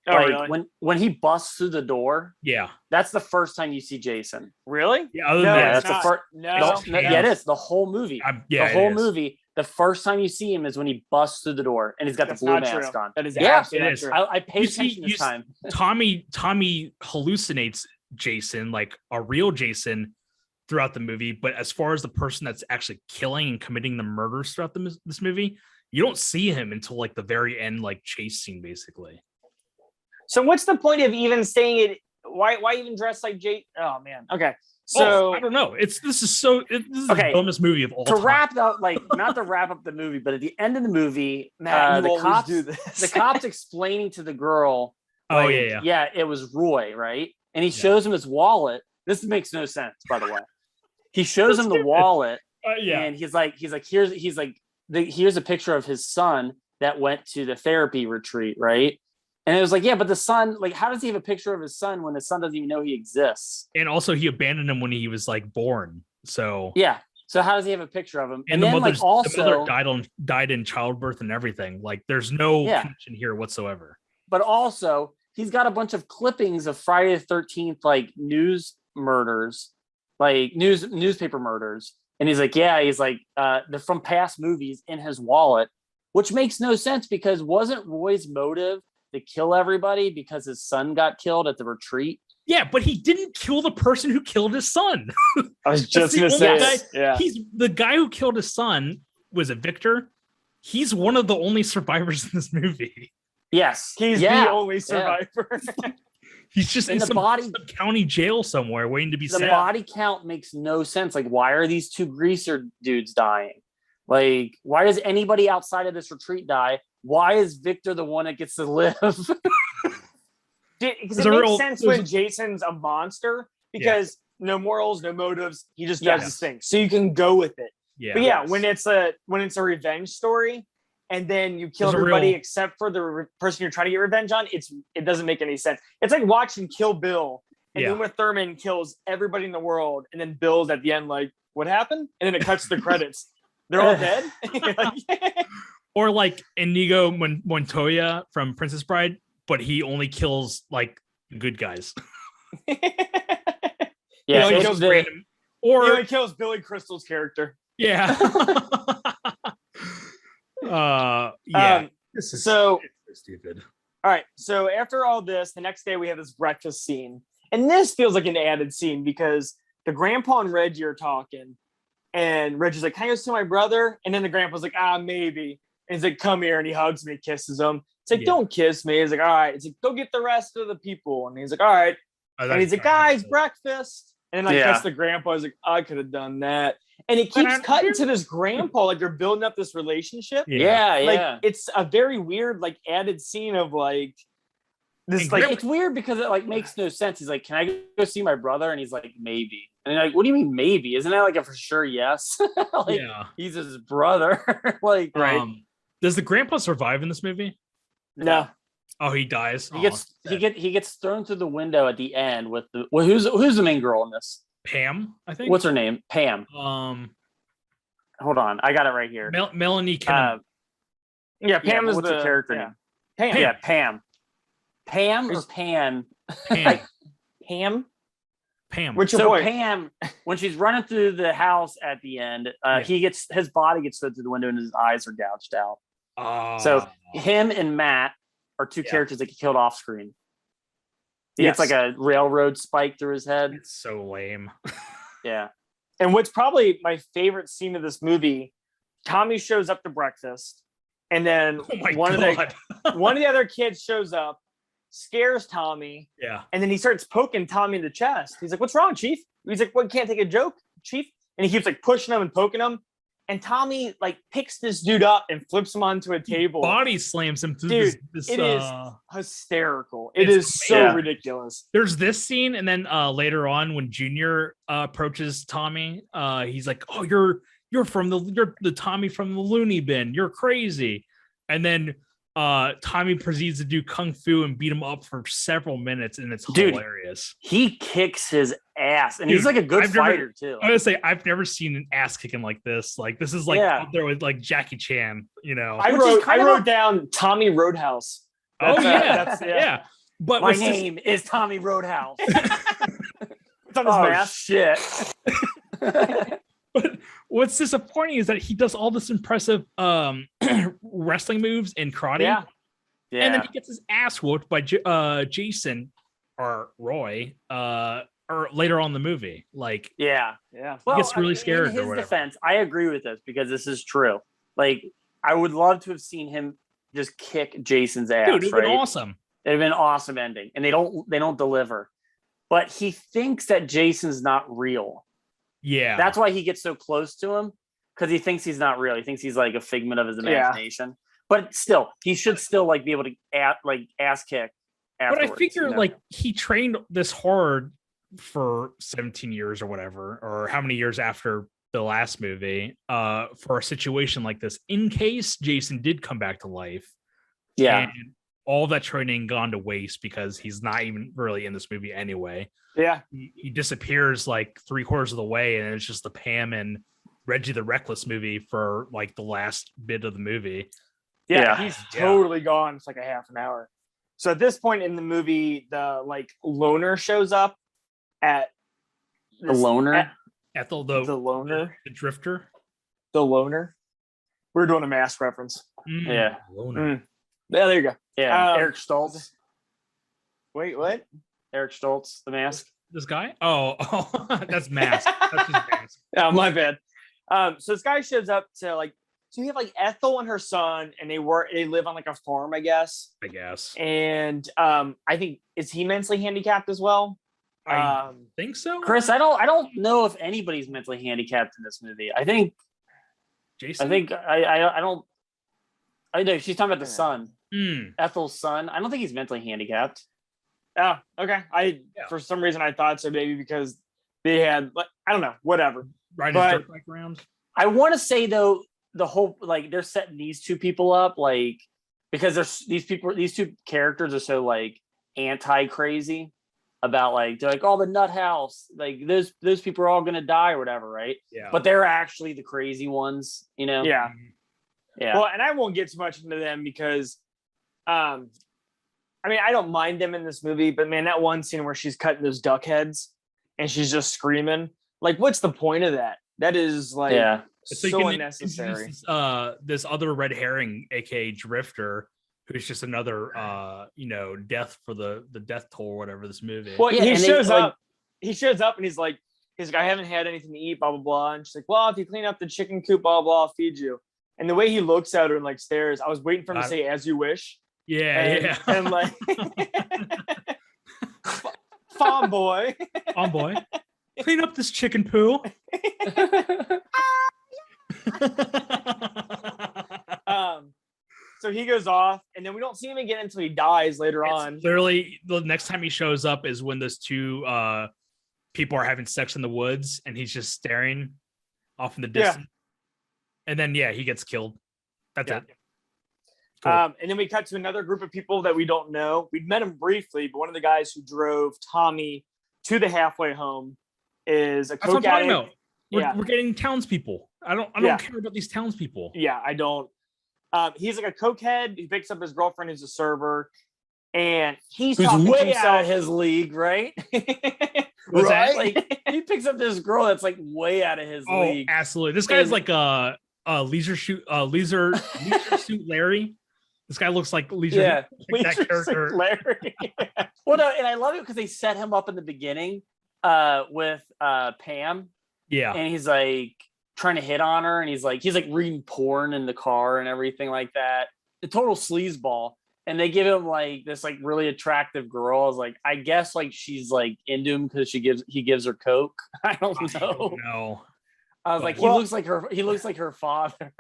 Really? when he busts through the door, that's the first time you see Jason. Really? Yeah, that's the first. It is the whole movie. The whole movie. The first time you see him is when he busts through the door and he's got the blue mask on. That is absolutely true. I paid attention this time. Tommy hallucinates Jason, like a real Jason, throughout the movie, but as far as the person that's actually killing and committing the murders throughout this movie, you don't see him until like the very end, like chase scene, basically. So what's the point of even saying it? Why even dress like Jake? Oh man. Okay. So I don't know. This is the dumbest movie of all time. Wrap up, not to wrap up the movie, but at the end of the movie, the cops explaining to the girl. It was Roy, right? And he shows him his wallet. This makes no sense, by the way. He shows him the wallet, and he's like, here's a picture of his son that went to the therapy retreat, right? And it was like, but the son, like, how does he have a picture of his son when his son doesn't even know he exists? And also, he abandoned him when he was like born. So so how does he have a picture of him? And then the mother died in childbirth and everything. Like, there's no connection here whatsoever. But also, he's got a bunch of clippings of Friday the 13th, like news murders, like newspaper murders, and he's like, they're from past movies in his wallet, which makes no sense because wasn't Roy's motive to kill everybody because his son got killed at the retreat? Yeah, but he didn't kill the person who killed his son. I was just gonna say, he's the guy who killed his son. Was it Victor? He's one of the only survivors in this movie. Yes, he's the only survivor. He's just in some county jail somewhere waiting to be sent. The body count makes no sense. Like, why are these two greaser dudes dying? Like, why does anybody outside of this retreat die? Why is Victor the one that gets to live? Because it makes sense when Jason's a monster because no morals, no motives. He just does his thing. So you can go with it. Yeah. But when it's a revenge story, and then you kill everybody except for the person you're trying to get revenge on, it doesn't make any sense. It's like watching Kill Bill, and Uma Thurman kills everybody in the world, and then Bill's at the end like, what happened? And then it cuts to the credits. They're all dead? Or like Inigo Montoya from Princess Bride, but he only kills like good guys. He only kills Billy Crystal's character. Yeah. This is so stupid. All right. So after all this, the next day we have this breakfast scene. And this feels like an added scene because the grandpa and Reggie are talking, and Reggie's like, "Can I go see my brother?" And then the grandpa's like, maybe. And he's like, "Come here," and he hugs me, kisses him. It's like, "Don't kiss me." He's like, "All right." It's like, "Go get the rest of the people." And he's like, "All right." And he's like, "Guys, breakfast." And then that's the grandpa. I was like, "I could have done that." And it keeps cutting to this grandpa, like they're building up this relationship. Yeah. It's a very weird, like, added scene of like this. Like, it's weird because it like makes no sense. He's like, "Can I go see my brother?" And he's like, "Maybe." And you're like, "What do you mean maybe? Isn't that like a for sure yes?" He's his brother. Like, right? Does the grandpa survive in this movie? No. Oh, he dies. He gets thrown through the window at the end with the who's the main girl in this? Pam, I think. What's her name? Pam. Hold on, I got it right here. Melanie Kinnaman. Pam is what's the character name? Pam. Yeah, Pam. Pam or Pan? Pam. What's your point? Pam, when she's running through the house at the end, his body gets thrown through the window and his eyes are gouged out. So him and Matt are two characters that get killed off screen. He gets like a railroad spike through his head. It's so lame. Yeah. And what's probably my favorite scene of this movie, Tommy shows up to breakfast, and then one of the other kids shows up, scares Tommy. Yeah. And then he starts poking Tommy in the chest. He's like, "What's wrong, Chief?" He's like, "What, can't take a joke, Chief?" And he keeps like pushing him and poking him. And Tommy like picks this dude up and flips him onto a table. Body slams him through this. It is hysterical. It is so ridiculous. There's this scene, and then later on when Junior approaches Tommy, he's like, "Oh, you're the Tommy from the loony bin. You're crazy." And then Tommy proceeds to do kung fu and beat him up for several minutes, and it's hilarious. He kicks his ass, and he's like a good fighter too. I would say I've never seen an ass kicking like this. Like, this is like up there with like Jackie Chan. You know, I wrote down Tommy Roadhouse. Yeah. But my name is Tommy Roadhouse. It's on his mask. Shit. But what's disappointing is that he does all this impressive wrestling moves in karate. Yeah. And then he gets his ass whooped by Jason or Roy or later on in the movie. Like, yeah. Well, he gets really scared. In his defense, I agree with this because this is true. Like, I would love to have seen him just kick Jason's ass. Dude, it'd been awesome. It'd been an awesome ending. And they don't deliver. But he thinks that Jason's not real. Yeah. That's why he gets so close to him, because he thinks he's not real. He thinks he's like a figment of his imagination. Yeah. But still, he should still like be able to ass kick afterwards. But I figure like he trained this hard for 17 years or whatever, or how many years after the last movie, for a situation like this, in case Jason did come back to life. Yeah. And all that training gone to waste because he's not even really in this movie anyway. Yeah. He disappears like 3/4 of the way, and it's just the Pam and Reggie the Reckless movie for like the last bit of the movie. Yeah. He's totally gone. It's like a half an hour. So at this point in the movie, the like loner shows up at the loner. At the loner. The drifter. The loner. We're doing a Mask reference. Yeah. Loner. Yeah, there you go. Yeah. Eric Stoltz. Wait, what? Eric Stoltz, the Mask. This guy? Oh, that's Mask. That's just Mask. Oh, my bad. So this guy shows up to like, so you have like Ethel and her son, and they live on like a farm, I guess. And I think, is he mentally handicapped as well? I think so. Chris, I don't know if anybody's mentally handicapped in this movie. I think Jason. I think I don't. I know she's talking about the son, Ethel's son. I don't think he's mentally handicapped. Oh, okay. For some reason I thought so, maybe because they had, like, I don't know, whatever. Riding his dirt bike around. I want to say though, the whole like they're setting these two people up like because there's these two characters are so like anti-crazy about like they're like, oh, the nut house, like those people are all gonna die or whatever, right? Yeah. But they're actually the crazy ones, you know? Yeah. Yeah. Well, and I won't get too much into them because I mean, I don't mind them in this movie, but man, that one scene where she's cutting those duck heads and she's just screaming, like, what's the point of that? That is like so unnecessary. This other red herring, aka Drifter, It's just another death for the death toll or whatever this movie. Well, he shows up. He shows up and he's like, I haven't had anything to eat, blah blah blah. And she's like, well, if you clean up the chicken coop, blah blah, I'll feed you. And the way he looks at her and like stares, I was waiting for him to say "as you wish." Yeah, and like, farm boy, clean up this chicken poo. So he goes off, and then we don't see him again until he dies later on. Literally, the next time he shows up is when those two people are having sex in the woods, and he's just staring off in the distance. And then he gets killed. That's it. Cool. And then we cut to another group of people that we don't know. We'd met him briefly, but one of the guys who drove Tommy to the halfway home is a coke addict. We're getting townspeople. I don't care about these townspeople. Yeah, I don't. He's like a cokehead. He picks up his girlfriend who's a server, and who's way out of his league, right? Right? Like he picks up this girl that's like way out of his league. Absolutely. This guy's like a leisure suit Larry. This guy looks like leisure. Like that character. Larry. Well, no, and I love it because they set him up in the beginning with Pam. Yeah, and he's like trying to hit on her, and he's like reading porn in the car and everything like that. The total sleazeball. And they give him like this like really attractive girl. I was like, I guess like she's like into him because he gives her coke. I don't know. I was like, he looks like her father.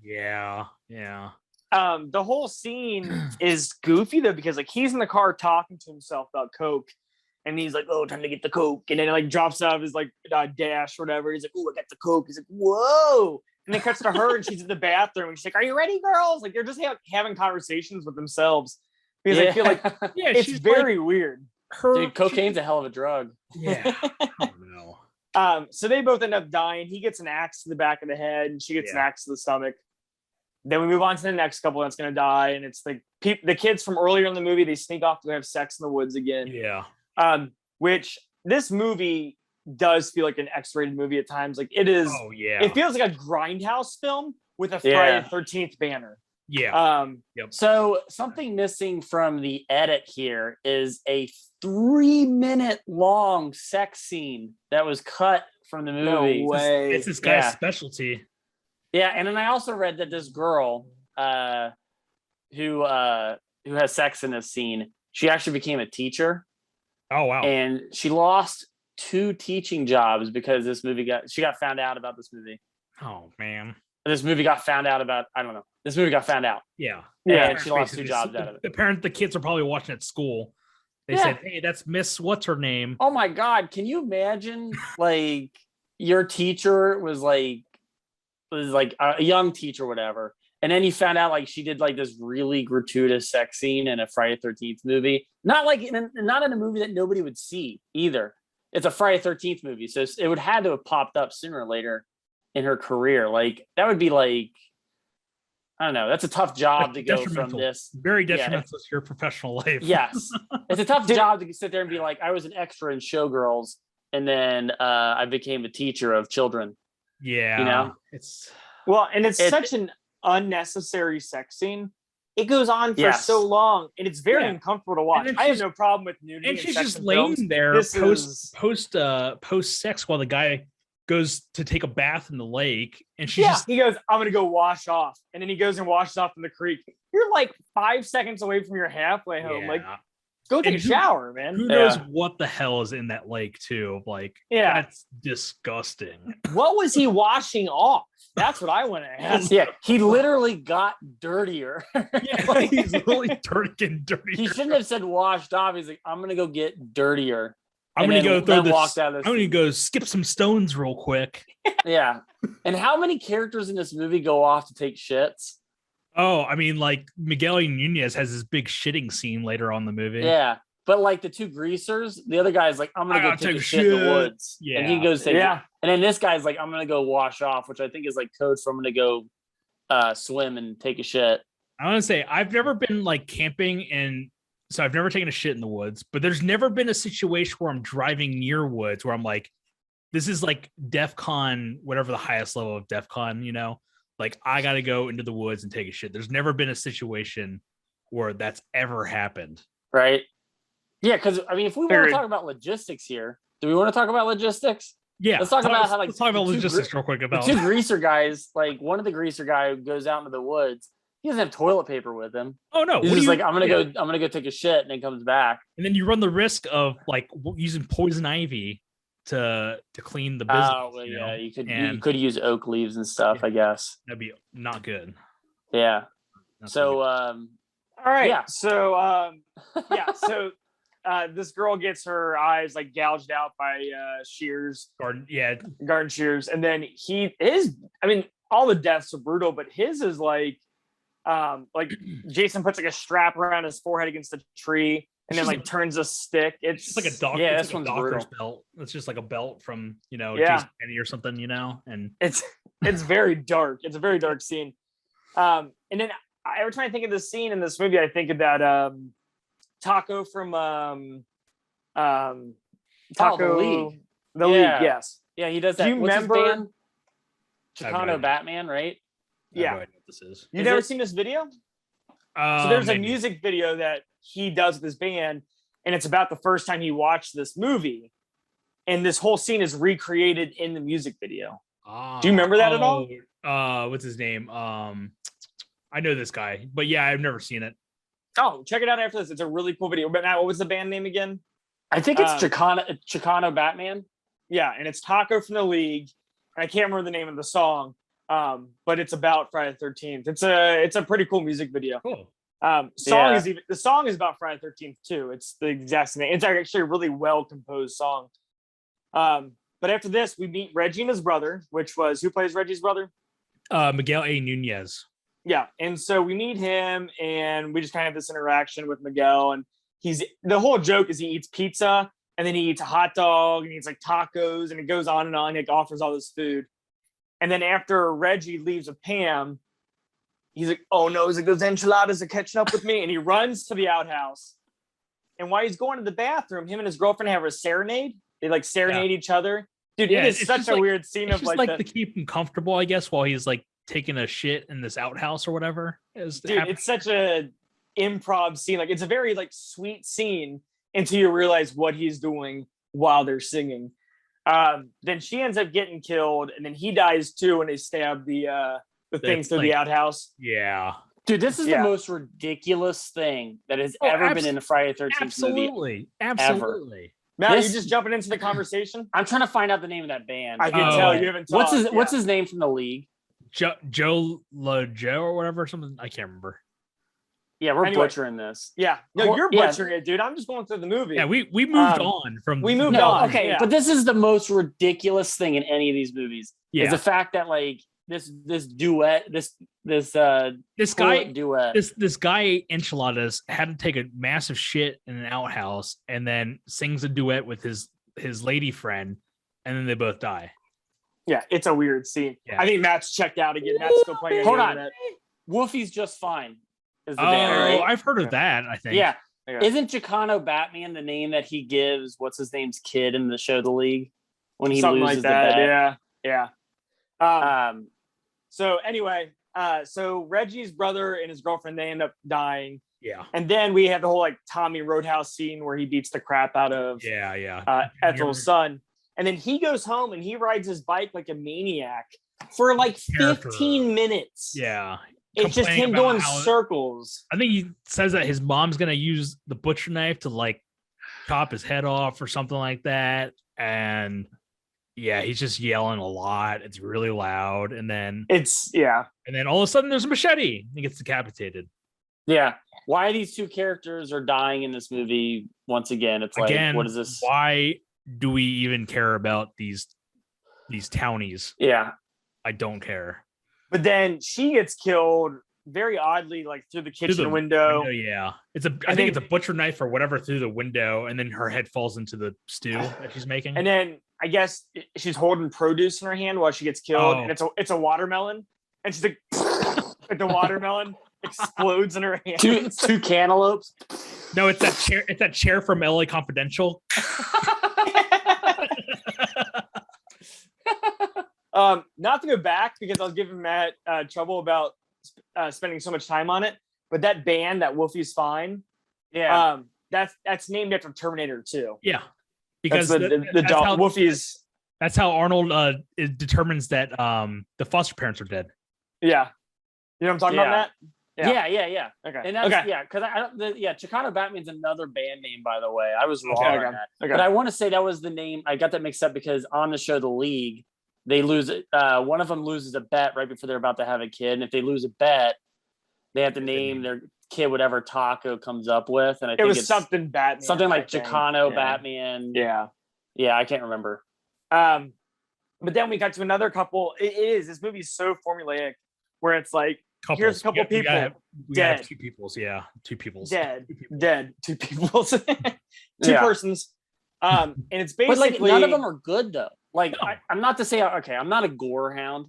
Yeah. The whole scene is goofy though, because like he's in the car talking to himself about coke, and he's like, "Oh, time to get the coke," and then it like drops out of his like dash or whatever. He's like, "Oh, I got the coke." He's like, "Whoa!" And then cuts to her, and she's in the bathroom, and she's like, "Are you ready, girls?" Like they're just having conversations with themselves, because I feel like it's very weird. Dude, cocaine's a hell of a drug. Yeah, I don't know. So they both end up dying. He gets an axe to the back of the head, and she gets an axe to the stomach. Then we move on to the next couple that's going to die, and it's the kids from earlier in the movie. They sneak off to have sex in the woods again. Yeah. Which this movie does feel like an X-rated movie at times. Like it is. Oh yeah. It feels like a Grindhouse film with a Friday the 13th banner. Yeah. So something missing from the edit here is a 3-minute long sex scene that was cut from the movie. No way. It's this guy's specialty. Yeah, and then I also read that this girl who has sex in this scene, she actually became a teacher. Oh wow. And she lost 2 teaching jobs because she got found out about this movie. Oh man. This movie got found out about, I don't know. This movie got found out. Yeah. And she lost 2 jobs out of it. The kids are probably watching at school. They said, "Hey, that's Miss what's her name?" Oh my God. Can you imagine like your teacher was like a young teacher or whatever, and then you found out like she did like this really gratuitous sex scene in a Friday 13th movie, not in a movie that nobody would see either. It's a Friday 13th movie, so it would have to have popped up sooner or later in her career. Like that would be like, I don't know, that's a tough job to go from this. Very detrimental to your professional life. Yes, it's a tough job to sit there and be like, I was an extra in Showgirls, and then I became a teacher of children. Yeah, you know, it's such an unnecessary sex scene. It goes on for so long, and it's very uncomfortable to watch. I have no problem with nudity. And she's just laying there post sex while the guy goes to take a bath in the lake, and he goes, "I'm gonna go wash off," and then he goes and washes off in the creek. You're like 5 seconds away from your halfway home. Like, go take a shower, man. Who knows what the hell is in that lake too? Like, that's disgusting. What was he washing off? That's what I want to ask. Yeah, he literally got dirtier. He's really getting dirtier. He shouldn't have said washed off. He's like, I'm gonna go get dirtier. I'm gonna go skip some stones real quick. Yeah. And how many characters in this movie go off to take shits? Oh, I mean, like Miguel Nunez has this big shitting scene later on in the movie. Yeah. But like the 2 greasers, the other guy's like, I'm gonna go take a shit in the woods. Yeah. And he goes take and then this guy's like, I'm gonna go wash off, which I think is like code for I'm gonna go swim and take a shit. I want to say I've never been like camping, and so I've never taken a shit in the woods, but there's never been a situation where I'm driving near woods where I'm like, this is like DEF CON, whatever the highest level of DEF CON, you know, like I got to go into the woods and take a shit. There's never been a situation where that's ever happened. Right. Yeah, because I mean, if we want to talk about logistics here, do we want to talk about logistics? Yeah. Let's talk about how let's talk about logistics real quick. About the two greaser guys, like one of the greaser guy who goes out into the woods, he doesn't have toilet paper with him. Oh no. He's just like, I'm gonna go take a shit, and then comes back. And then you run the risk of like using poison ivy to clean the business. Oh well, yeah, you could use oak leaves and stuff, I guess. That'd be not good. Yeah. So all right. Yeah. So so this girl gets her eyes like gouged out by shears. Garden shears. And then all the deaths are brutal, but his is like Jason puts like a strap around his forehead against a tree and then like turns a stick. It's just like a doctor. Yeah, this one's doctor's belt. It's just like a belt from Jason Penny or something, and it's very dark. It's a very dark scene. And then every time I think of this scene in this movie, I think about Taco from the League. The League, yes. Yeah, he does that. Do you remember his band? Chicano Batman, right? Yeah. I have no idea what this is. You've never seen this video? So there's a music video that he does with his band, and it's about the first time he watched this movie. And this whole scene is recreated in the music video. Do you remember that at all? What's his name? I know this guy, but yeah, I've never seen it. Oh, check it out after this. It's a really cool video. But now, what was the band name again? I think it's Chicano Batman. Yeah, and it's Taco from the League. And I can't remember the name of the song, but it's about Friday the 13th. It's a pretty cool music video. Cool. The song is about Friday the 13th too. It's the exact same. It's actually a really well composed song. But after this, we meet Reggie and his brother, which was who plays Reggie's brother? Miguel Nunez. Yeah, and so we meet him, and we just kind of have this interaction with Miguel, and the whole joke is he eats pizza, and then he eats a hot dog, and he eats like tacos, and it goes on and on. He offers all this food, and then after Reggie leaves with Pam, he's like, "Oh no!" He's like, "Those enchiladas are catching up with me," and he runs to the outhouse. And while he's going to the bathroom, him and his girlfriend have a serenade. They like serenade each other. Dude, it is such a weird scene of like to keep him comfortable, I guess, while he's like taking a shit in this outhouse or whatever. It's such a improv scene. Like it's a very like sweet scene until you realize what he's doing while they're singing. Then she ends up getting killed, and then he dies too when they stab the things through the outhouse. Yeah. Dude, this is the most ridiculous thing that has ever been in a Friday the 13th movie. Absolutely. Matt, are you just jumping into the conversation? I'm trying to find out the name of that band. I can tell you haven't talked. What's his name from the League? Joe or whatever, something I can't remember. Yeah, we're butchering this. Yeah, no, you're butchering it, dude. I'm just going through the movie. Yeah, we moved on from. We moved on. Okay, but this is the most ridiculous thing in any of these movies. Yeah. Is the fact that like this duet, this guy duet, this guy Enchiladas had to take a massive shit in an outhouse and then sings a duet with his lady friend, and then they both die. Yeah, it's a weird scene. Yeah. I think Matt's checked out again. Matt's still playing. Hold on, Wolfie's Just Fine is the band, right? I've heard of that. I think. Yeah. Isn't Chicano Batman the name that he gives? What's his name's kid in the show The League when he something loses like that? the bet? Yeah. So anyway, so Reggie's brother and his girlfriend, they end up dying. Yeah. And then we have the whole like Tommy Roadhouse scene where he beats the crap out of Ethel's son. And then he goes home and he rides his bike like a maniac for like 15 minutes. Yeah. It's just him doing circles. I think he says that his mom's going to use the butcher knife to like chop his head off or something like that. And yeah, he's just yelling a lot. It's really loud. And then and then all of a sudden there's a machete. He gets decapitated. Yeah. Why these two characters are dying in this movie once again? It's like, what is this? Why do we even care about these townies? Yeah. I don't care. But then she gets killed very oddly, like through the kitchen window. Yeah. I think it's a butcher knife or whatever through the window, and then her head falls into the stew that she's making. And then I guess she's holding produce in her hand while she gets killed, and it's a watermelon, and she's like, the watermelon explodes in her hand. Two cantaloupes. No, it's that chair. It's that chair from LA Confidential. Not to go back because I was giving Matt trouble about spending so much time on it. but that band, that Wolfie's Fine, that's named after Terminator 2. Yeah, because the dog Wolfie's. That's how Arnold it determines that the foster parents are dead. Yeah, you know what I'm talking about, Matt? Yeah. Okay, and that's because Chicano Batman's another band name, by the way. I was wrong on that, but I want to say that was the name. I got that mixed up because on the show The League, they lose it. One of them loses a bet right before they're about to have a kid, and if they lose a bet, they have to name their kid whatever Taco comes up with, and I think it's something Batman, something like Chicano Batman. Yeah, I can't remember. But then we got to another couple. This movie's so formulaic, where it's like, here's a couple people dead, two peoples, two peoples, dead, two peoples, two persons. And it's basically, but like none of them are good though. Like I'm not to say I'm not a gore hound,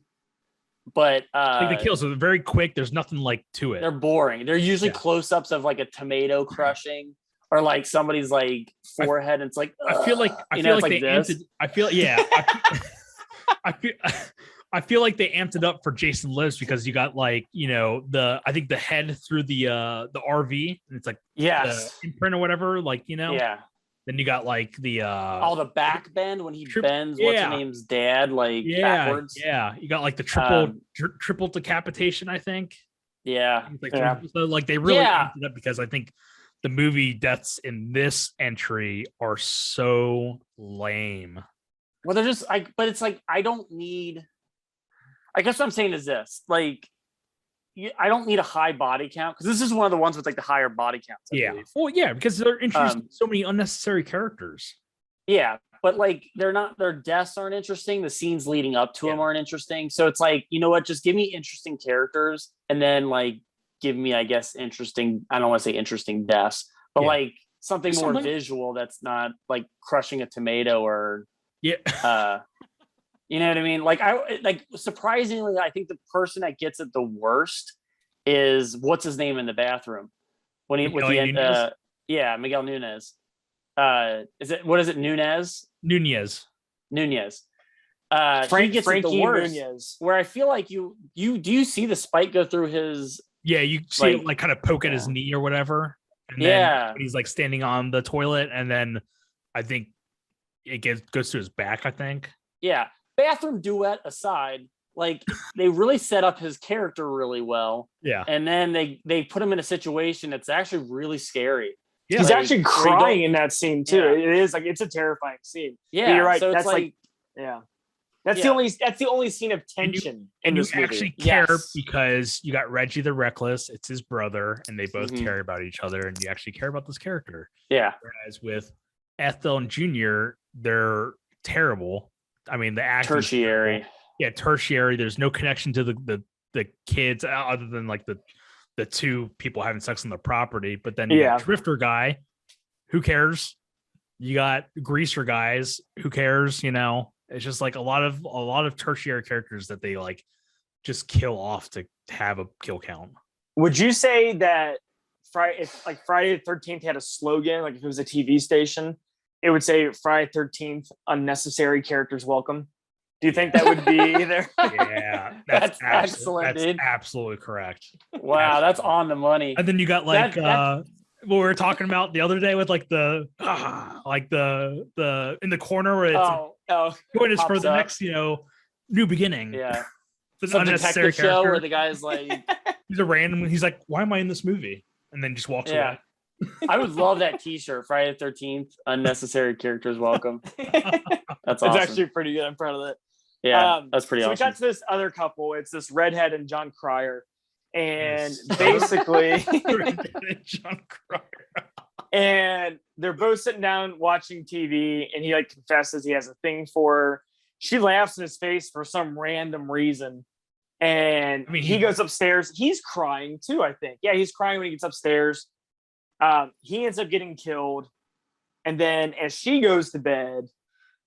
but like the kills are very quick. There's nothing like to it. They're boring. They're usually close-ups of like a tomato crushing. Or like somebody's like forehead, and it's like I feel like they amped it. I feel like they amped it up for Jason Lives because you got like I think the head through the RV, and it's like the imprint or whatever, like Then you got like the the back bend when he bends what's her name's dad backwards. Yeah, you got like the triple decapitation, I think. So like they really amped it up because I think the movie deaths in this entry are so lame. Well, they're just but it's like I don't need. I guess what I'm saying is this: like, I don't need a high body count because this is one of the ones with like the higher body counts. Well, because they're introducing so many unnecessary characters. Yeah, but like they're not. Their deaths aren't interesting. The scenes leading up to them aren't interesting. So it's like, you know what? Just give me interesting characters, and then like give me, I guess, interesting. I don't want to say interesting deaths, but like something more visual that's not like crushing a tomato or you know what I mean? Like surprisingly, I think the person that gets it the worst is what's his name in the bathroom when he with the end. Miguel Nunez. What is it? Núñez. Frank gets it the worst. Núñez. Where I feel like do you see the spike go through his? Yeah, you see it like kind of poke at his knee or whatever. And then he's like standing on the toilet, and then I think it goes to his back, I think. Yeah. Bathroom duet aside, like they really set up his character really well. Yeah. And then they put him in a situation that's actually really scary. Yeah. He's actually crying in that scene too. Yeah. It is like it's a terrifying scene. Yeah. But you're right. So that's That's the only scene of tension in this movie. Actually care because you got Reggie the Reckless, it's his brother, and they both care about each other, and you actually care about this character. Yeah. Whereas with Ethel and Junior, they're terrible. I mean, the acting tertiary. Yeah, tertiary. There's no connection to the kids other than like the two people having sex on the property. But then you got Drifter guy, who cares? You got Greaser guys, who cares? It's just like a lot of tertiary characters that they like just kill off to have a kill count. Would you say that Friday the 13th had a slogan, like if it was a TV station, it would say Friday 13th, unnecessary characters welcome? Do you think that would be there? Yeah, that's excellent. That's absolutely correct. Wow, that's on the money. And then you got like what we were talking about the other day with like the in the corner where it's join us for the next new beginning. Yeah, some unnecessary detective show where the guy's like he's like, why am I in this movie? And then just walks away. I would love that T-shirt. Friday the 13th, unnecessary characters welcome. That's awesome. It's actually pretty good. I'm proud of that. Yeah, that's pretty awesome. So we got to this other couple. It's this redhead and John Cryer, and basically, John Cryer. And they're both sitting down watching TV, and he like confesses he has a thing for her. She laughs in his face for some random reason. And he goes upstairs. He's crying too, I think. Yeah, he's crying when he gets upstairs. He ends up getting killed. And then as she goes to bed,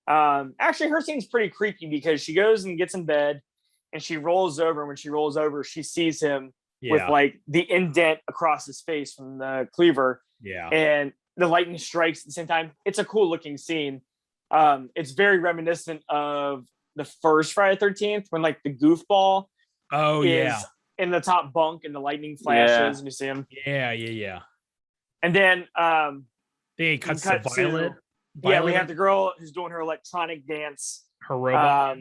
actually her scene's pretty creepy because she goes and gets in bed and she rolls over. And when she rolls over, she sees him with like the indent across his face from the cleaver. Yeah. And the lightning strikes at the same time. It's a cool looking scene. It's very reminiscent of the first Friday the 13th when like the goofball in the top bunk and the lightning flashes and you see him. Yeah. And then they cut to Violet. Yeah, we have the girl who's doing her electronic dance. Her robot.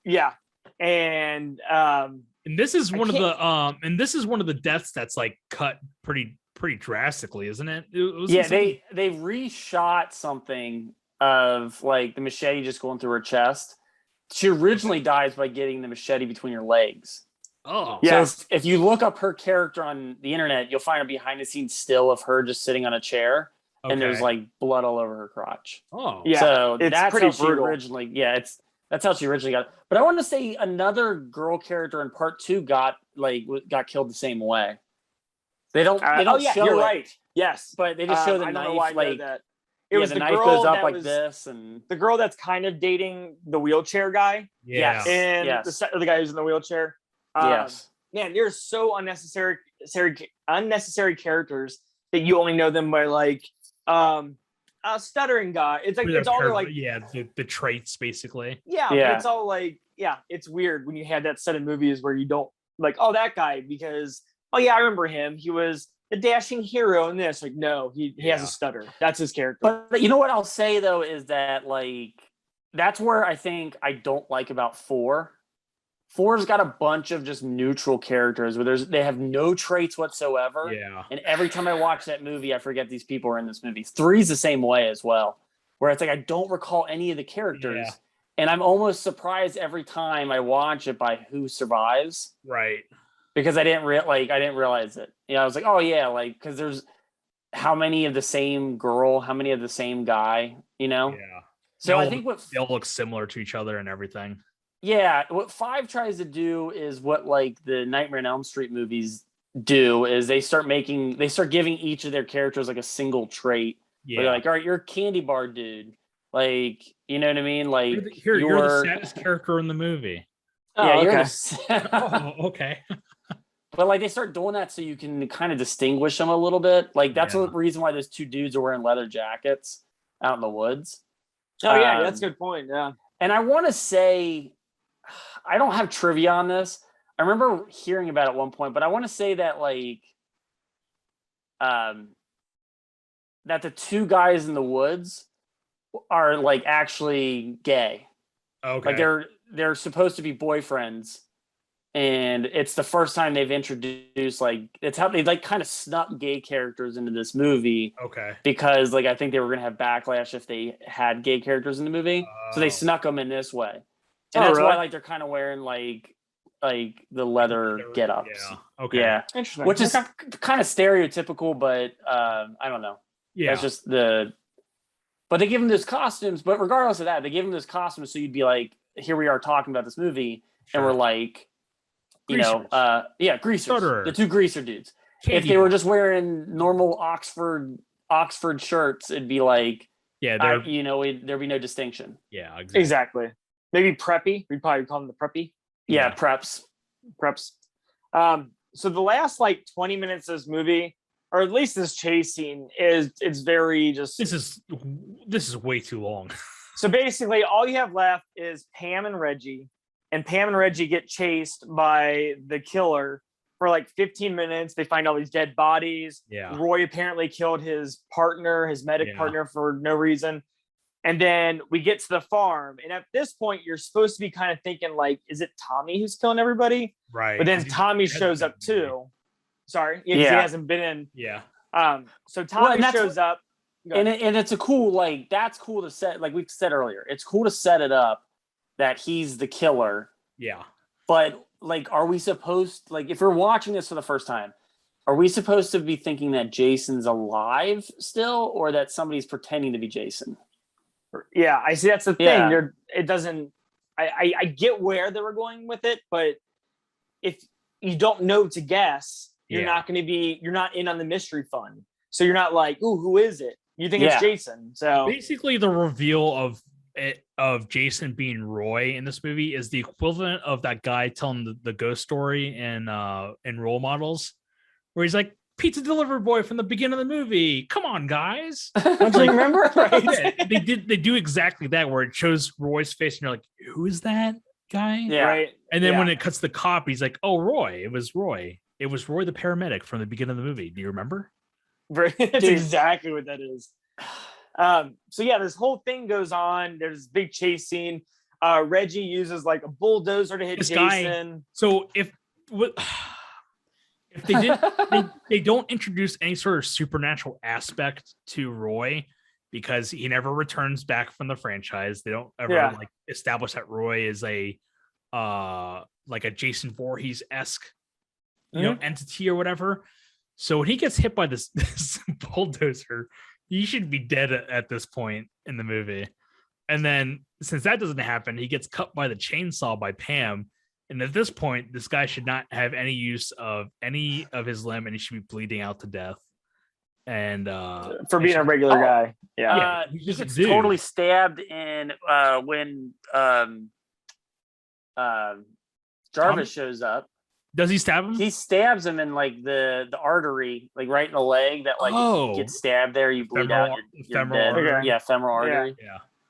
Yeah. And this is one of the deaths that's like cut pretty drastically, isn't it? They reshot something of like the machete just going through her chest. She originally dies by getting the machete between her legs. Oh, yeah. So if you look up her character on the internet, you'll find a behind the scenes still of her just sitting on a chair, and there's like blood all over her crotch. Oh, yeah. So it's that's pretty how she brutal. originally. Yeah, that's how she originally got it. But I want to say another girl character in part 2 got killed the same way. They don't show you're it, right. Yes, but they just show the knife like that. It was the the knife girl goes up that like was, this, and the girl that's kind of dating the wheelchair guy. Yeah. And yes. the guy who's in the wheelchair. Yes. Man, there's so unnecessary characters that you only know them by like a stuttering guy. It's like it's all like the traits basically. Yeah. But it's all like it's weird when you have that set of movies where you don't like that guy because I remember him. He was the dashing hero in this. Like no, he has a stutter. That's his character. But you know what I'll say though is that like that's where I think I don't like about 4. 4's got a bunch of just neutral characters where they have no traits whatsoever. Yeah. And every time I watch that movie, I forget these people are in this movie. 3's the same way as well, where it's like I don't recall any of the characters, and I'm almost surprised every time I watch it by who survives. Right. Because I didn't realize it. I was like, oh yeah, like because there's how many of the same girl, how many of the same guy, Yeah. So I think they all look similar to each other and everything. Yeah, what 5 tries to do is what like the Nightmare on Elm Street movies do is they start giving each of their characters like a single trait. Yeah. They're like, all right, you're a candy bar dude. Like, you know what I mean? Like you're the saddest character in the movie. Yeah, okay. Okay. But like they start doing that so you can kind of distinguish them a little bit. Like that's the reason why those 2 dudes are wearing leather jackets out in the woods. Oh yeah, that's a good point. Yeah. And I want to say I don't have trivia on this. I remember hearing about it at one point, but I want to say that like that the 2 guys in the woods are like actually gay. Okay. Like they're supposed to be boyfriends, and it's the first time they've introduced like it's how they like kind of snuck gay characters into this movie. Okay. Because like I think they were gonna have backlash if they had gay characters in the movie, so they snuck them in this way. And that's why like they're kind of wearing like the leather get-ups. Yeah. Okay. Yeah. Interesting. Which is kind of stereotypical, but I don't know. Yeah. That's just but they give them those costumes, but regardless of that, they give them those costumes so you'd be like, here we are talking about this movie, and we're like, greasers. Greasers. Stutterer. The 2 greaser dudes. If they were just wearing normal Oxford shirts, it'd be like there'd be no distinction. Yeah, exactly. Maybe preppy. We'd probably call them the preppy. Yeah, preps. So the last like 20 minutes of this movie, or at least this chase scene, it's very just. This is way too long. So basically, all you have left is Pam and Reggie get chased by the killer for like 15 minutes. They find all these dead bodies. Yeah. Roy apparently killed his medic partner for no reason. And then we get to the farm. And at this point, you're supposed to be kind of thinking, like, is it Tommy who's killing everybody? Right. But then Tommy shows up too. Sorry. Yeah. He hasn't been in. Yeah. So Tommy shows up. And it's a cool, like, that's cool to set, like we said earlier, it's cool to set it up that he's the killer. Yeah. But, like, are we supposed, like, if we're watching this for the first time, are we supposed to be thinking that Jason's alive still, or that somebody's pretending to be Jason? Yeah, I see. That's the thing. Yeah. It doesn't. I get where they were going with it, but if you don't know to guess, you're not going to be. You're not in on the mystery fun, so you're not like, "Ooh, who is it?" You think it's Jason. So basically, the reveal of Jason being Roy in this movie is the equivalent of that guy telling the ghost story in Role Models, where he's like, pizza delivery boy from the beginning of the movie. Come on, guys. Don't you remember? Right? They do exactly that, where it shows Roy's face and you're like, who is that guy. Yeah. Right. And then when it cuts the cop, he's like, "Oh, Roy. It was Roy. It was Roy, the paramedic from the beginning of the movie. Do you remember?" That's exactly what that is. So yeah, this whole thing goes on. There's this big chase scene. Reggie uses like a bulldozer to hit This Jason. guy. So if they don't introduce any sort of supernatural aspect to Roy because he never returns back from the franchise. They don't ever like establish that Roy is a like a Jason Voorhees-esque entity or whatever. So when he gets hit by this bulldozer, he should be dead at this point in the movie. And then since that doesn't happen, he gets cut by the chainsaw by Pam. And at this point, this guy should not have any use of any of his limb, and he should be bleeding out to death. And for being a regular guy, he gets totally stabbed in when Jarvis shows up. Does he stab him? He stabs him in like the artery, like right in the leg. That like if you get stabbed there, you bleed out. You're dead. Okay. Yeah, femoral artery.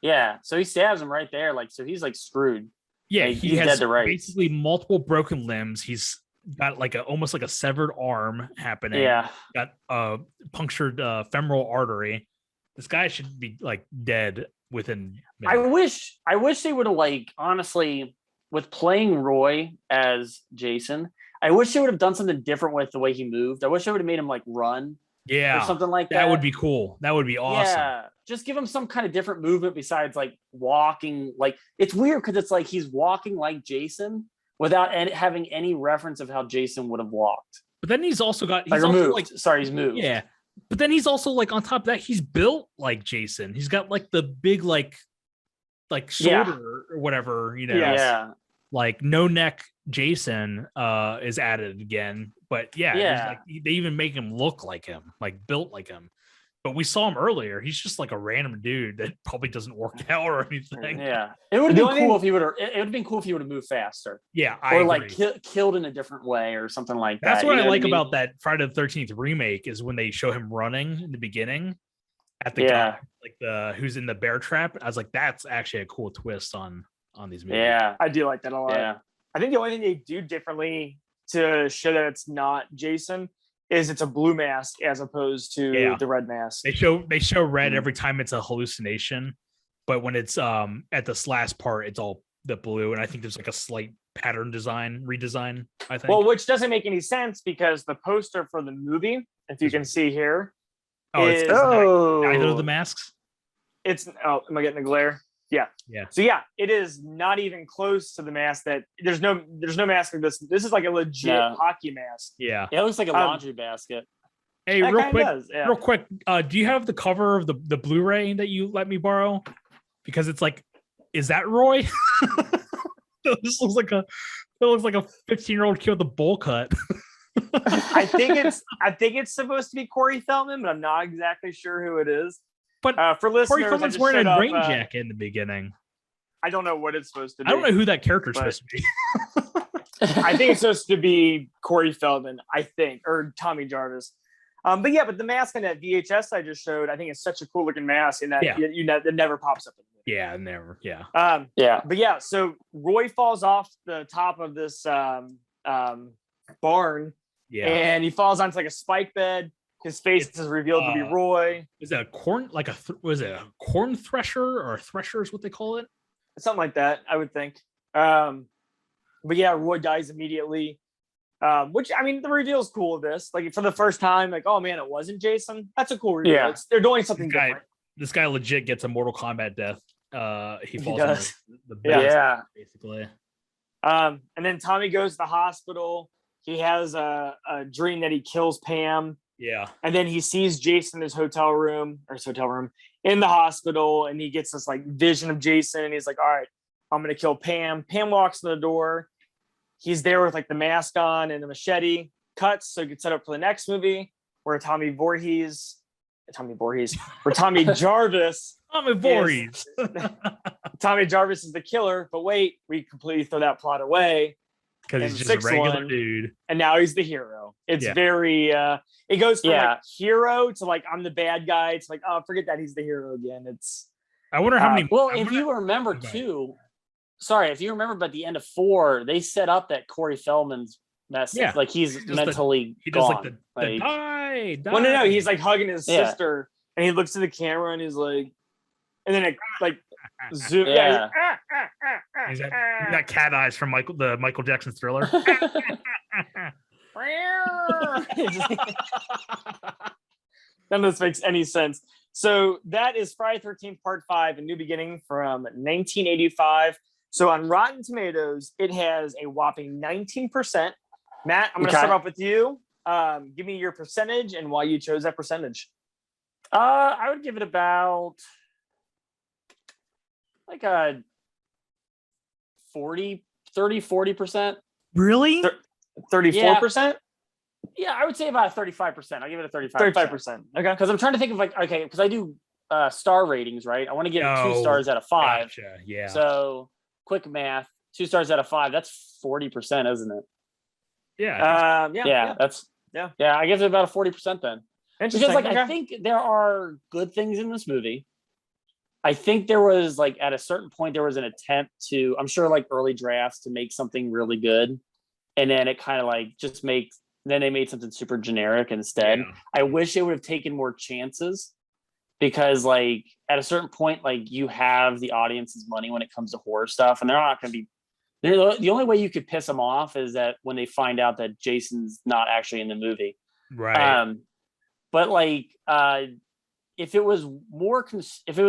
Yeah. So he stabs him right there, like so. He's like screwed. Yeah, like, he's dead has to rights. Basically multiple broken limbs. He's got like almost like a severed arm happening. Yeah, got a punctured femoral artery. This guy should be like dead within minutes. I wish they would have like honestly with playing Roy as Jason. I wish they would have done something different with the way he moved. I wish they would have made him like run. Yeah, or something like that. That would be cool. That would be awesome. Yeah, just give him some kind of different movement besides like walking. Like it's weird because it's like he's walking like Jason without having any reference of how Jason would have walked. But then he's also got he's moved. Yeah, but then he's also like on top of that, he's built like Jason. He's got like the big like shoulder or whatever, Yeah. Like no neck Jason is added again. But like, they even make him look like him, like built like him. But we saw him earlier. He's just like a random dude that probably doesn't work out or anything. Yeah, it would have been cool if he would have. It would have been cool if he would have moved faster. Yeah, or like killed in a different way or something like that. That's what I like about that Friday the 13th remake is when they show him running in the beginning at the guy, like the who's in the bear trap. I was like, that's actually a cool twist on these movies. Yeah, I do like that a lot. Yeah, I think the only thing they do differently to show that it's not Jason is it's a blue mask as opposed to the red mask. They show red every time it's a hallucination, but when it's at this last part, it's all the blue, and I think there's like a slight pattern redesign. I think. Well, which doesn't make any sense because the poster for the movie, if you can see here, it's neither of the masks. Am I getting a glare? Yeah. So it is not even close to the mask that there's no mask like this. This is like a legit hockey mask. Yeah. It looks like a laundry basket. Hey, real quick. Do you have the cover of the Blu-ray that you let me borrow? Because it's like, is that Roy? This looks like a 15-year-old kid with a bowl cut. I think it's supposed to be Corey Feldman, but I'm not exactly sure who it is. But for listeners, Corey Feldman's wearing a rain jacket in the beginning. I don't know what it's supposed to be. I don't know who that character is supposed to be. I think it's supposed to be Corey Feldman, or Tommy Jarvis. But the mask on that VHS I just showed, I think it's such a cool looking mask, and that it never pops up. Yeah, never. Yeah. But so Roy falls off the top of this barn. Yeah. And he falls onto like a spike bed. His face is revealed to be Roy. Is that a corn? Like was it a corn thresher or a thresher is what they call it? Something like that, I would think. Roy dies immediately. Which I mean, the reveal is cool. This for the first time, like, oh man, it wasn't Jason. That's a cool reveal. Yeah. They're doing something different. This guy legit gets a Mortal Kombat death. He falls on the bed, basically. And then Tommy goes to the hospital. He has a dream that he kills Pam. Yeah. And then he sees Jason in his hotel room in the hospital, and he gets this like vision of Jason, and he's like, all right, I'm gonna kill Pam. Pam walks in the door. He's there with like the mask on and the machete. Cuts so he can set up for the next movie where Tommy Jarvis. Tommy Jarvis is the killer, but wait, we completely throw that plot away. Because he's just a regular dude. And now he's the hero. It's very it goes from like hero to like I'm the bad guy. It's like, oh, forget that, he's the hero again. It's I wonder how many if you remember too, sorry, if you remember, but at the end of 4, they set up that Corey Feldman's mess. Yeah. Like he's mentally he does gone. like the die. Well, no, he's like hugging his sister, and he looks to the camera and he's like, and then it like zoom. Yeah. He's got cat eyes from the Michael Jackson Thriller. None of this makes any sense. So that is Friday 13th Part 5, A New Beginning from 1985. So on Rotten Tomatoes, it has a whopping 19%. Matt, I'm going to start off with you. Give me your percentage and why you chose that percentage. I would give it about like a 40%. Really? 34%? Yeah, I would say about 35%. I'll give it a 35%. 35%. Okay. Because I'm trying to think of because I do star ratings, right? I want to give it 2 stars out of 5. Gotcha. Yeah. So quick math, 2 stars out of 5. That's 40%, isn't it? Yeah. Yeah. I give it about a 40% then. Because I think there are good things in this movie. I think there was at a certain point there was an attempt to, I'm sure early drafts to make something really good, and then it kind of then they made something super generic instead. Yeah. I wish they would have taken more chances, because at a certain point you have the audience's money when it comes to horror stuff, and they're not going to be. The only way you could piss them off is that when they find out that Jason's not actually in the movie, right? But if it was more, if it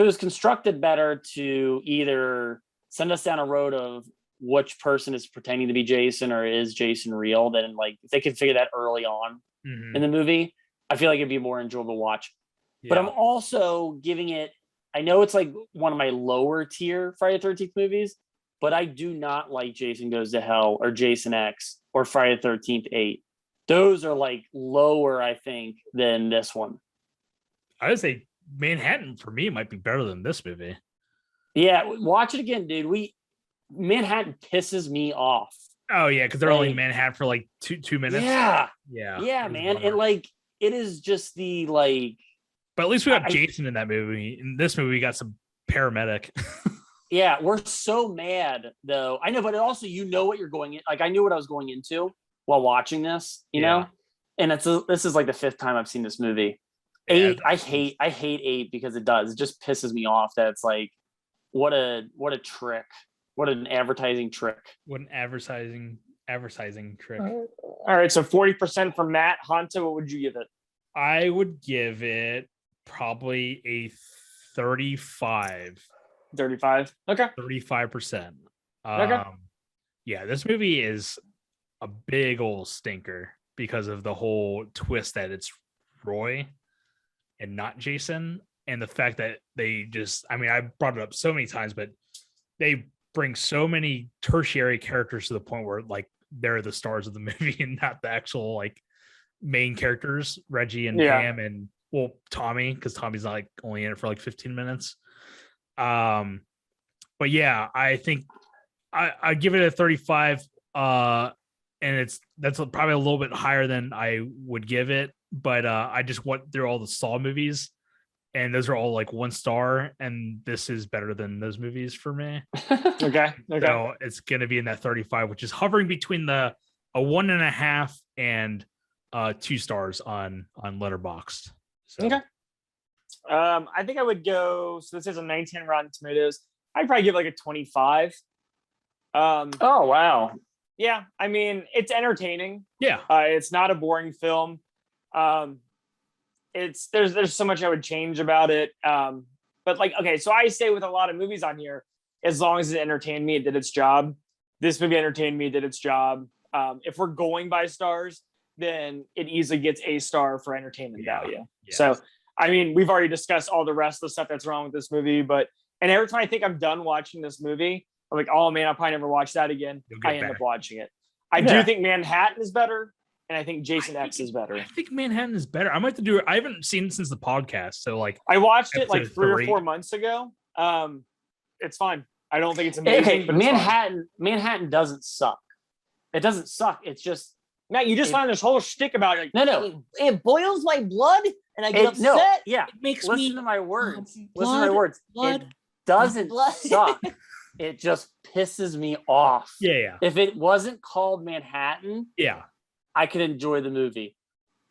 was constructed better to either send us down a road of which person is pretending to be Jason or is Jason real, then if they could figure that early on in the movie, I feel like it'd be more enjoyable to watch. Yeah. But I'm also giving it, I know it's one of my lower tier Friday the 13th movies, but I do not like Jason Goes to Hell or Jason X or Friday the 13th 8. Those are lower, I think, than this one. I would say Manhattan for me might be better than this movie. Yeah, watch it again, dude. Manhattan pisses me off. Oh yeah, because they're only in Manhattan for 2 minutes. Yeah, man, and it is just the But at least we got Jason in that movie. In this movie, we got some paramedic. Yeah, we're so mad though. I know, but also what you're going in. I knew what I was going into while watching this. You know, and this is the 5th time I've seen this movie. 8, I hate 8 because it just pisses me off that it's what a trick. What an advertising trick. What an advertising trick. All right, so 40% from Matt. Hanta, what would you give it? I would give it probably a 35. 35? Okay. 35%. Okay. Yeah, this movie is a big old stinker because of the whole twist that it's Roy and not Jason, and the fact that they I brought it up so many times, but they bring so many tertiary characters to the point where they're the stars of the movie and not the actual main characters, Reggie and Pam and Tommy, because Tommy's not only in it for 15 minutes. But yeah, I think I give it a 35. And that's probably a little bit higher than I would give it, but I just went through all the Saw movies, and those are all 1 star, and this is better than those movies for me. Okay. So it's going to be in that 35, which is hovering between a 1.5 and 2 stars on Letterboxd. So. Okay. I think I would go. So this is a 19 Rotten Tomatoes. I'd probably give a 25. Oh wow. Yeah, I mean, it's entertaining. Yeah. It's not a boring film. There's so much I would change about it. But okay, so I say with a lot of movies on here, as long as it entertained me, it did its job. This movie entertained me, did its job. If we're going by stars, then it easily gets a star for entertainment value. Yeah. So, I mean, we've already discussed all the rest of the stuff that's wrong with this movie, and every time I think I'm done watching this movie, I'm like, oh man, I'll probably never watch that again. I end up watching it. I do think Manhattan is better, and I think Jason X is better. I think Manhattan is better. I might have to do it. I haven't seen it since the podcast, so I watched it 3 or 4 months ago. It's fine. I don't think it's amazing. Okay, but Manhattan doesn't suck. It doesn't suck. It's just Matt, you just found this whole shtick about it. No. It boils my blood, and I get upset. No, yeah. It makes Listen to my words. Listen to my words. Blood. doesn't suck. It just pisses me off. Yeah. If it wasn't called Manhattan, yeah, I could enjoy the movie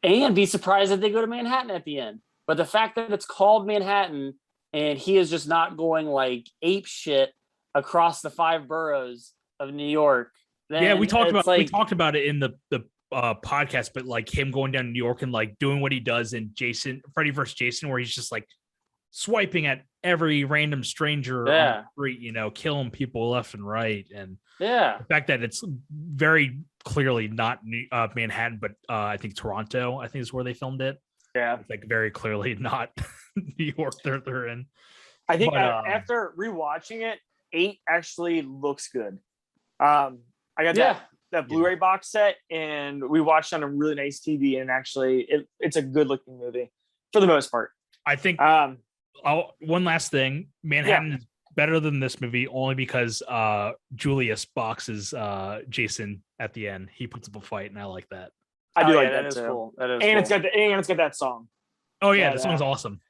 and be surprised that they go to Manhattan at the end. But the fact that it's called Manhattan and he is just not going like ape shit across the 5 boroughs of New York. Then we talked about it in the podcast, but like him going down to New York and like doing what he does in Freddy vs. Jason, where he's just like swiping at every random stranger on the street, killing people left and right. And the fact that it's very clearly not Manhattan, but I think Toronto, I think is where they filmed it. Yeah. It's like very clearly not New York they're in. I think after rewatching it, 8 actually looks good. I got that Blu-ray box set, and we watched on a really nice TV, and actually it's a good looking movie for the most part. I think one last thing, Manhattan is better than this movie only because Julius boxes Jason at the end. He puts up a fight, and I like that. I do like that. That Is too. cool. That is and cool. it's got that song. Oh yeah, the song's awesome.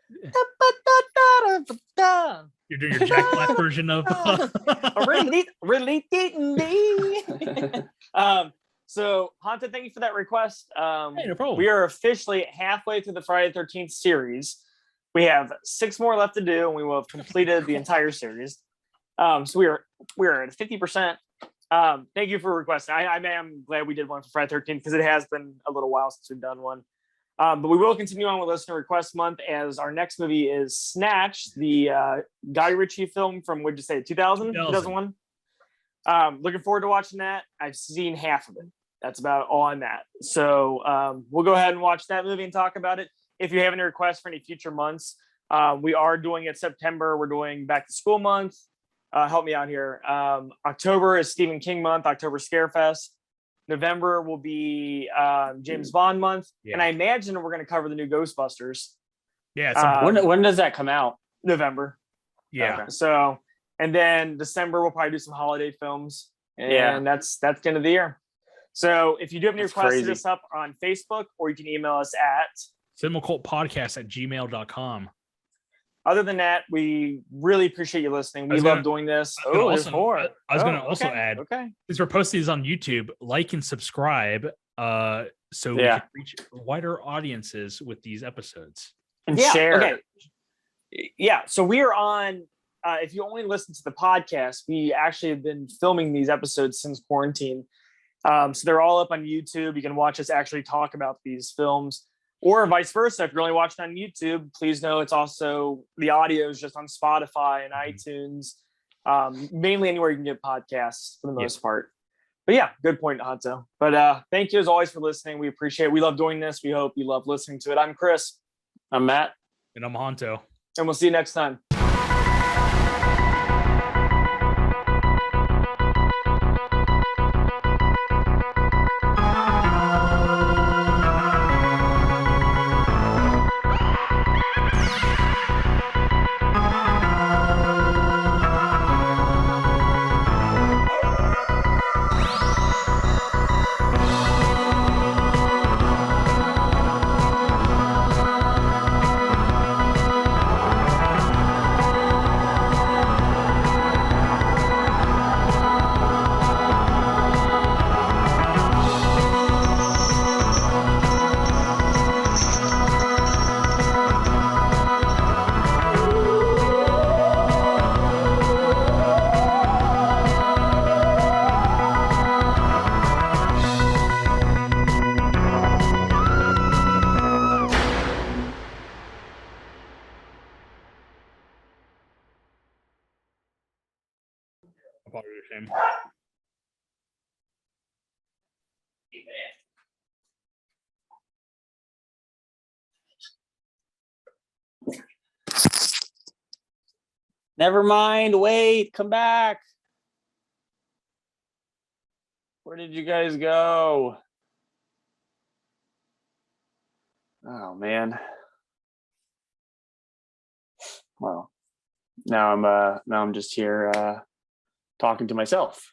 You're doing your Jack Black version of really. So Haunted, thank you for that request. Hey, no problem. We are officially halfway through the Friday the 13th series. We have 6 more left to do, and we will have completed the entire series. So we are at 50%. Thank you for requesting. I am glad we did one for Friday 13th because it has been a little while since we've done one. But we will continue on with Listener Request Month, as our next movie is Snatch, the Guy Ritchie film from, what'd you say, 2001? Looking forward to watching that. I've seen half of it. That's about all on that. So we'll go ahead and watch that movie and talk about it. If you have any requests for any future months, we are doing it September. We're doing Back to School Month. Help me out here. October is Stephen King Month, October Scarefest. November will be James Bond month, and I imagine we're going to cover the new Ghostbusters. Yeah. When does that come out? November. Yeah. Okay. So, and then December we'll probably do some holiday films, and that's the end of the year. So, if you do have any requests, hit us up on Facebook, or you can email us at cinemacult.podcast@gmail.com. Other than that, we really appreciate you listening. We love doing this. There's more. I was going to also add, okay, since we're posting these on YouTube, like and subscribe so we can reach wider audiences with these episodes. And share. Okay. Yeah, so we are on, if you only listen to the podcast, we actually have been filming these episodes since quarantine. So they're all up on YouTube. You can watch us actually talk about these films. Or vice versa. If you're only watching on YouTube, please know it's also the audio is just on Spotify and iTunes, mainly anywhere you can get podcasts for the most part. But yeah, good point, Hanto. But thank you as always for listening. We appreciate it. We love doing this. We hope you love listening to it. I'm Chris. I'm Matt. And I'm Hanto. And we'll see you next time. Never mind. Wait, come back. Where did you guys go? Oh man. Well, now I'm just here talking to myself.